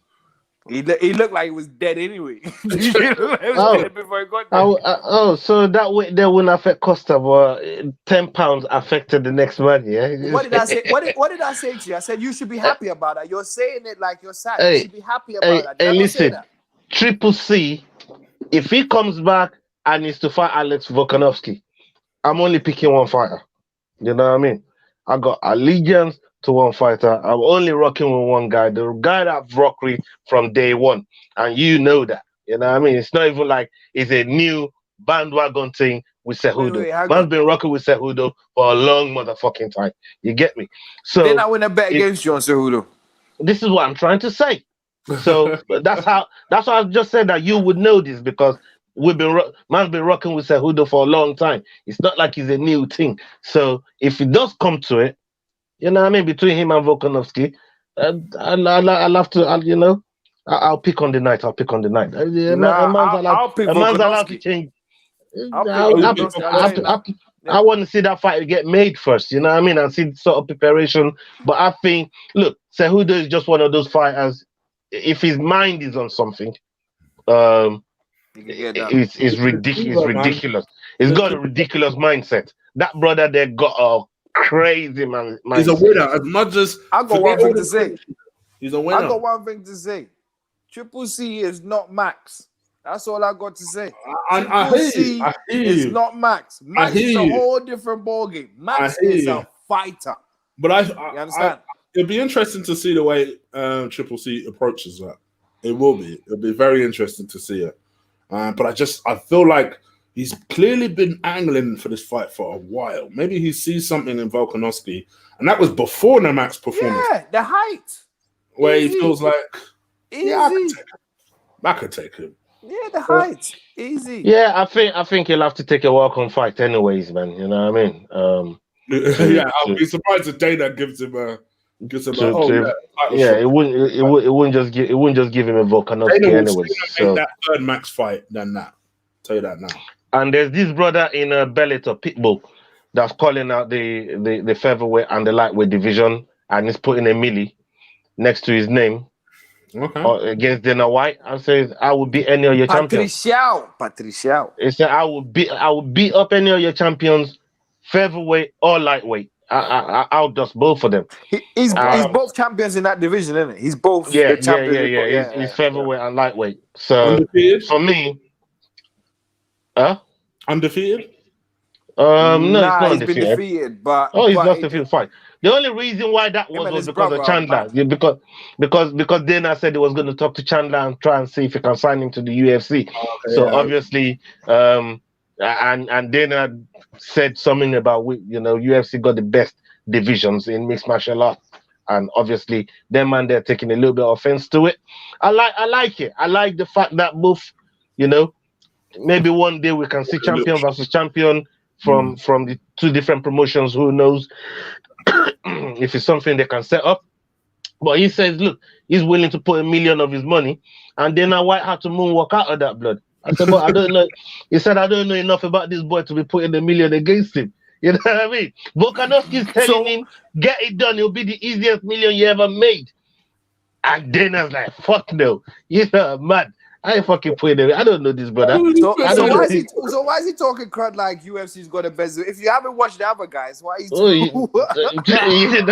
He looked like he was dead anyway. Dead before he got there. So that weight there wouldn't affect Costa, but 10 pounds affected the next man, yeah? What did I say? What did I say to you? I said you should be happy about that. You're saying it like you're sad. You should be happy about that. Hey, listen, Triple C, if he comes back and is to fight Alex Volkanovski, I'm only picking one fighter. You know what I mean? I got allegiance to one fighter. I'm only rocking with one guy, the guy that I've rocked with from day one. And you know that. You know what I mean? It's not even like it's a new bandwagon thing with Cejudo. Man's been rocking with Cejudo for a long motherfucking time. You get me? So then I win a bet against you on Cejudo. This is what I'm trying to say. So that's why I just said that you would know this, because man's been rocking with Cejudo for a long time. It's not like it's a new thing. So if it does come to it, you know what I mean, between him and Volkanovski, I'll have to, you know, I'll pick on the night. I'll pick on the night. I'll pick man's allowed to change. I want to see that fight get made first, you know what I mean, and see sort of preparation. But I think, look, Cejudo is just one of those fighters. If his mind is on something, it's ridiculous. He's got a ridiculous mindset. That brother there got a crazy mindset. He's a winner. As much as I got one thing to say. He's a winner. I got one thing to say. Triple C is not Max. That's all I got to say. I hear you. It's not Max. Max is a whole different ballgame. Max is a fighter. But you understand? It'll be interesting to see the way Triple C approaches that. It will be. It'll be very interesting to see it. But I feel like he's clearly been angling for this fight for a while. Maybe he sees something in Volkanovski, and that was before the Max performance. Yeah, the height. Where he feels like, yeah, I could take him. Yeah, the height. Easy. Yeah, I think he'll have to take a walk-on fight anyways, man. You know what I mean? I'll be surprised if Dana gives him a. It wouldn't just give him a Volkanovski anyways. So that third Max fight than that. Tell you that now. And there's this brother in Bellator, Pitbull, that's calling out the featherweight and the lightweight division, and he's putting a milli next to his name. Okay. Against Dillian Whyte, and says, I will beat any of your champions. Patricio. He said, I will beat up any of your champions, featherweight or lightweight. I'll dust both of them. He's both champions in that division, isn't it? He's both champions. He's featherweight and lightweight. So undefeated? For me, undefeated? No, he's not undefeated. Been defeated, but he's lost a few fights. The only reason why that was because of Chandler. Because Dana said he was going to talk to Chandler and try and see if he can sign him to the UFC. Obviously, and Dana said something about, you know, UFC got the best divisions in mixed martial arts, and obviously them and they're taking a little bit of offense to it. I like it. I like the fact that both, you know, maybe one day we can see champion versus champion from the two different promotions. Who knows if it's something they can set up. But he says, look, he's willing to put $1 million of his money, and then Whyte had to moonwalk out of that blood. I said, but I don't know. He said, I don't know enough about this boy to be putting $1 million against him. You know what I mean? Volkanovski's telling him, get it done. It'll be the easiest million you ever made. And then I was like, fuck no. You know, mad. I ain't fucking putting it. I don't know this brother. So why is he talking crud like UFC's got a best? If you haven't watched the other guys, why is he you know what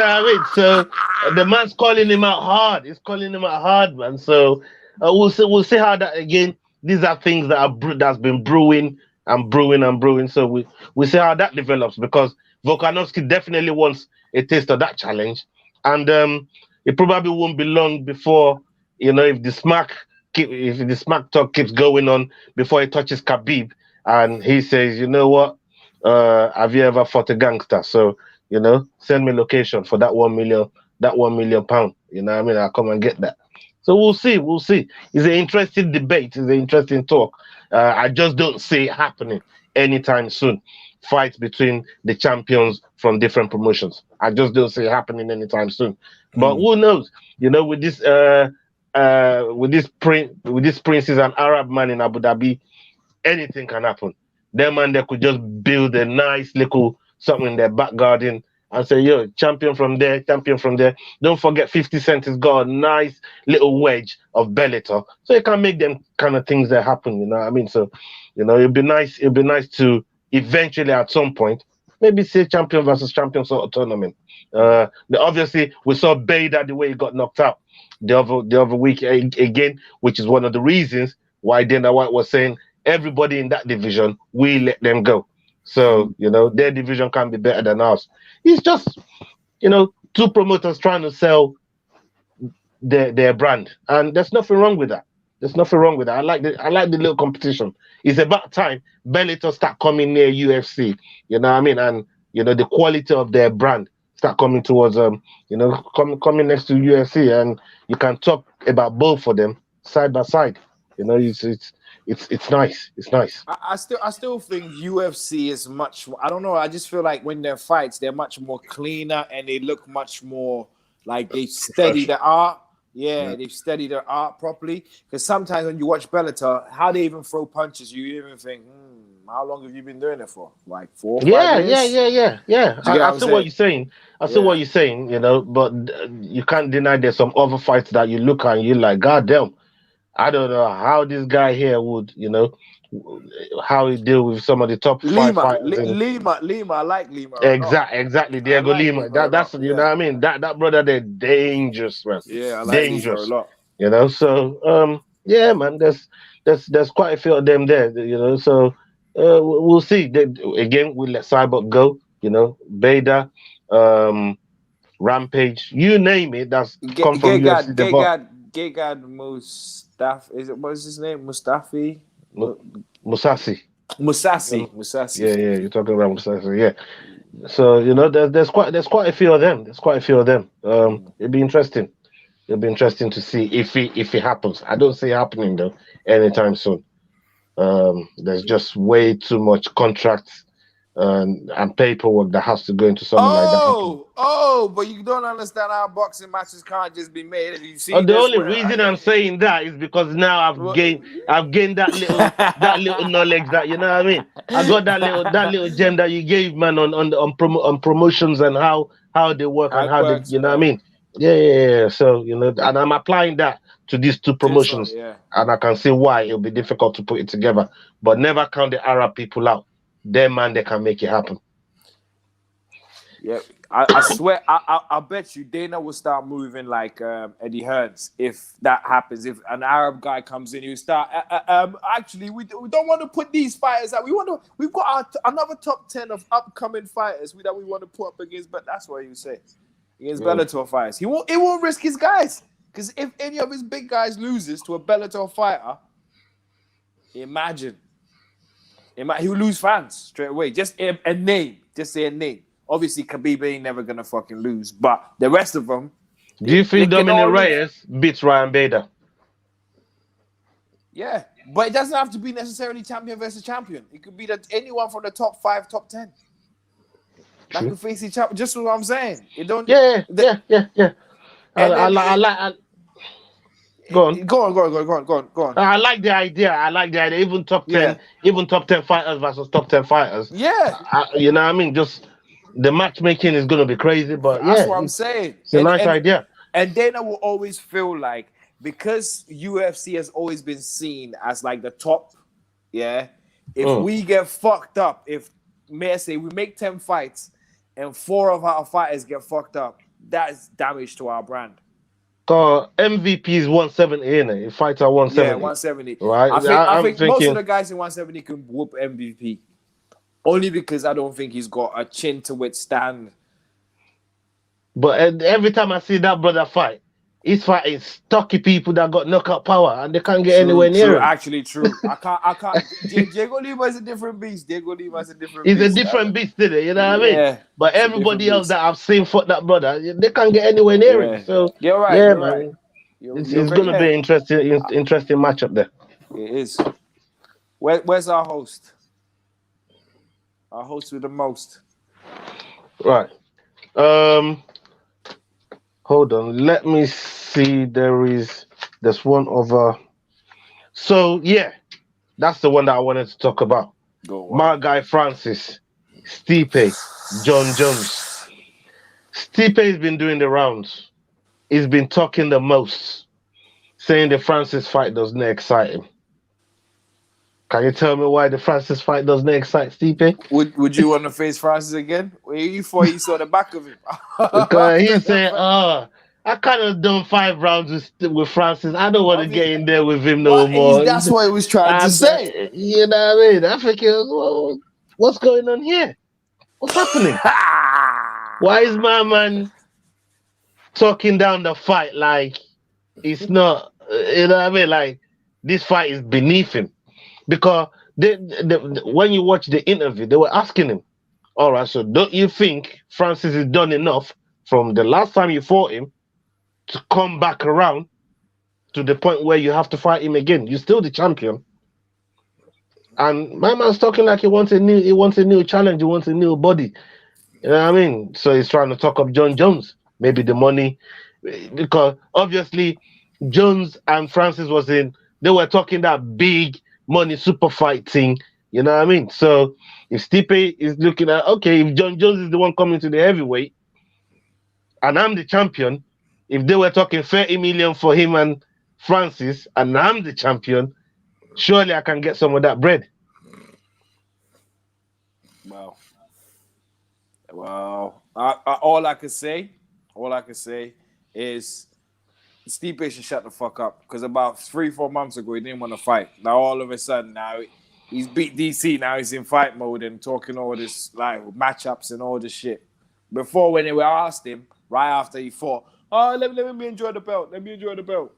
I mean? So the man's calling him out hard. He's calling him out hard, man. So we'll see how that again. These are things that's been brewing and brewing and brewing. So we see how that develops, because Volkanovski definitely wants a taste of that challenge, and it probably won't be long before, you know, if the smack talk keeps going on, before he touches Khabib and he says, you know what, have you ever fought a gangster? So, you know, send me location for that £1 million. You know what I mean? I'll come and get that. So we'll see. It's an interesting debate. It's an interesting talk. I just don't see it happening anytime soon. Fights between the champions from different promotions. I just don't see it happening anytime soon. But who knows? You know, with this prince is an Arab man in Abu Dhabi, anything can happen. Them and they could just build a nice little something in their back garden and say, yo, champion from there. Don't forget 50 Cent has got a nice little wedge of Bellator. So it can make them kind of things that happen, you know what I mean? So, you know, it'd be nice to eventually at some point maybe see champion versus champion sort of tournament. Obviously we saw Bader the way he got knocked out the other week again, which is one of the reasons why Dana Whyte was saying everybody in that division, we let them go. So, their division can be better than ours. It's just, two promoters trying to sell their brand. And there's nothing wrong with that. There's nothing wrong with that. I like the little competition. It's about time Bellator start coming near UFC. You know what I mean? And the quality of their brand start coming towards coming next to UFC, and you can talk about both of them side by side. It's nice. It's nice. I still think UFC is much. I don't know. I just feel like when they're fights, they're much more cleaner and they look much more like they study the art. Yeah, they've studied their art properly. Because sometimes when you watch Bellator, how they even throw punches, you even think, how long have you been doing it for? Like 4 or 5 years? Yeah. I see what you're saying. I see what you're saying, but you can't deny there's some other fights that you look at and you're like, God damn, I don't know how this guy here would, how he deal with some of the top 5 fighters. Lima, I like Lima. Exactly. Diego Lima. That's what I mean. That brother, they're dangerous, man. Yeah, I like dangerous. Lima a lot. So yeah, man. There's quite a few of them there. So we'll see. Again, we'll let Cyborg go. Beta, Rampage, you name it. That's come from UFC. Gegard Mustafi. What's his name? Mustafi. Musasi. Yeah, you're talking about Musasi. Yeah. So there's quite a few of them. It'd be interesting. It'll be interesting to see if it happens. I don't see it happening though anytime soon. There's just way too much contracts and paperwork that has to go into something like that. But you don't understand how boxing matches can't just be made. You see, the only reason I'm saying that is because now I've gained that little knowledge that what I mean. I got that little gem that you gave, man, on promotions and how they work and how they, what I mean. Yeah. So and I'm applying that to these two promotions, and I can see why it'll be difficult to put it together. But never count the Arab people out. Them man, they can make it happen. Yeah, I swear, I bet you Dana will start moving like Eddie Hearns if that happens. If an Arab guy comes in, you start. Actually, we don't want to put these fighters out. We've got another top 10 of upcoming fighters that we want to put up against. But that's what you say against Bellator fighters. He won't risk his guys, because if any of his big guys loses to a Bellator fighter, imagine. He will lose fans straight away. Just a name. Just say a name. Obviously, Khabib ain't never going to fucking lose. But the rest of them... Do you think Dominic Reyes beats Ryan Bader? Yeah. But it doesn't have to be necessarily champion versus champion. It could be that anyone from the top 5, top 10. That could face each other. Just what I'm saying. It don't... Yeah. Go on. I like the idea. Even top 10, even top 10 fighters versus top 10 fighters. Yeah. You know what I mean? Just the matchmaking is gonna be crazy, but that's what I'm saying. It's a nice idea. And Dana will always feel like, because UFC has always been seen as like the top, if we get fucked up, if may I say we make 10 fights and 4 of our fighters get fucked up, that is damage to our brand. MVP is 170, innit? Fights are 170. Yeah, 170. Right. I think most of the guys in 170 can whoop MVP. Only because I don't think he's got a chin to withstand. But every time I see that brother fight, he's fighting stocky people that got knockout power and they can't get anywhere near him. Actually, true. I can't. Diego Lima is a different beast. He's a different beast, today, you know what I mean? Yeah, but everybody else that I've seen fought that brother, they can't get anywhere near him. So you're right. Yeah, man. It's going to be an interesting matchup there. It is. Where's our host? Our host with the most. Right. Hold on. Let me see. There's one other. So yeah, that's the one that I wanted to talk about. My guy Francis, Stipe, John Jones. Stipe has been doing the rounds. He's been talking the most, saying the Francis fight doesn't excite him. Can you tell me why the Francis fight doesn't excite Stipe? Would you want to face Francis again? You thought you saw the back of him? Because he's saying, I kind of done 5 rounds with Francis. I don't want to get in there with him no more. That's what he was trying to say. You know what I mean? I think What's going on here? What's happening? Why is my man talking down the fight like it's not? You know what I mean? Like this fight is beneath him because when you watch the interview, they were asking him, "All right, so don't you think Francis has done enough from the last time you fought him to come back around to the point where you have to fight him again? You're still the champion." And my man's talking like he wants a new challenge, he wants a new body. You know what I mean? So he's trying to talk up John Jones, maybe the money, because obviously Jones and Francis they were talking that big money super fight thing. You know what I mean? So if Stipe is looking at, okay, if John Jones is the one coming to the heavyweight, and I'm the champion, if they were talking 30 million for him and Francis, and I'm the champion, surely I can get some of that bread. Well, all I can say is Stipe should shut the fuck up, because about 3-4 months ago he didn't want to fight. Now all of a sudden now he's beat DC. Now he's in fight mode and talking all this like matchups and all this shit. Before, when they were asked him right after he fought, oh, let me enjoy the belt. Let me enjoy the belt.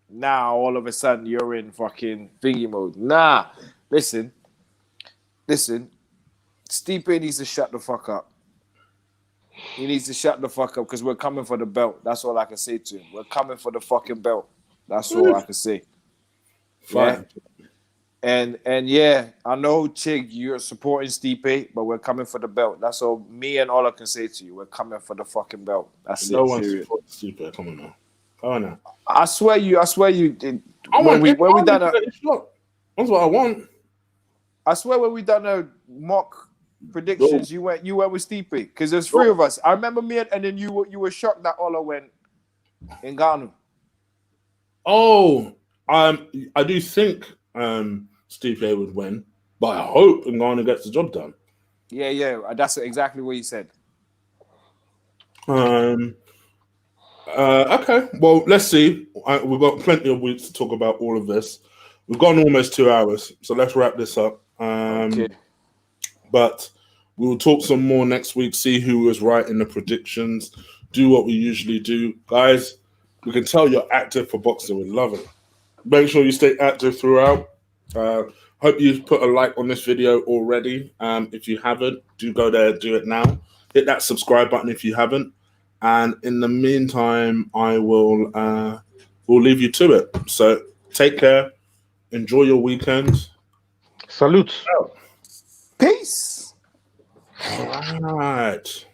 Now all of a sudden you're in fucking thingy mode. Nah, listen. Stipe needs to shut the fuck up. He needs to shut the fuck up, because we're coming for the belt. That's all I can say to him. We're coming for the fucking belt. That's all I can say. Fine. Yeah? And yeah, I know, Chig, you're supporting Stipe, but we're coming for the belt. That's all me and Ola can say to you. We're coming for the fucking belt. That's No it. one Serious. supports Stipe. Come on now. Come on now. I swear you did. When we done that's what I want. I swear when we done a mock predictions, you went with Stipe, because there's 3 of us. I remember me and then you were shocked that Ola went in Ghana. Oh, I do think Stipe would win, but I hope Ngannou gets the job done. Yeah, that's exactly what you said. Okay, well, let's see. We've got plenty of weeks to talk about all of this. We've gone almost 2 hours, so let's wrap this up. Okay. But we will talk some more next week, see who was right in the predictions, do what we usually do. Guys, we can tell you're active for boxing. We love it. Make sure you stay active throughout. Hope you've put a like on this video already. If you haven't, do go there, do it now. Hit that subscribe button if you haven't. And in the meantime, I will we'll leave you to it. So take care. Enjoy your weekend. Salute. Peace. All right.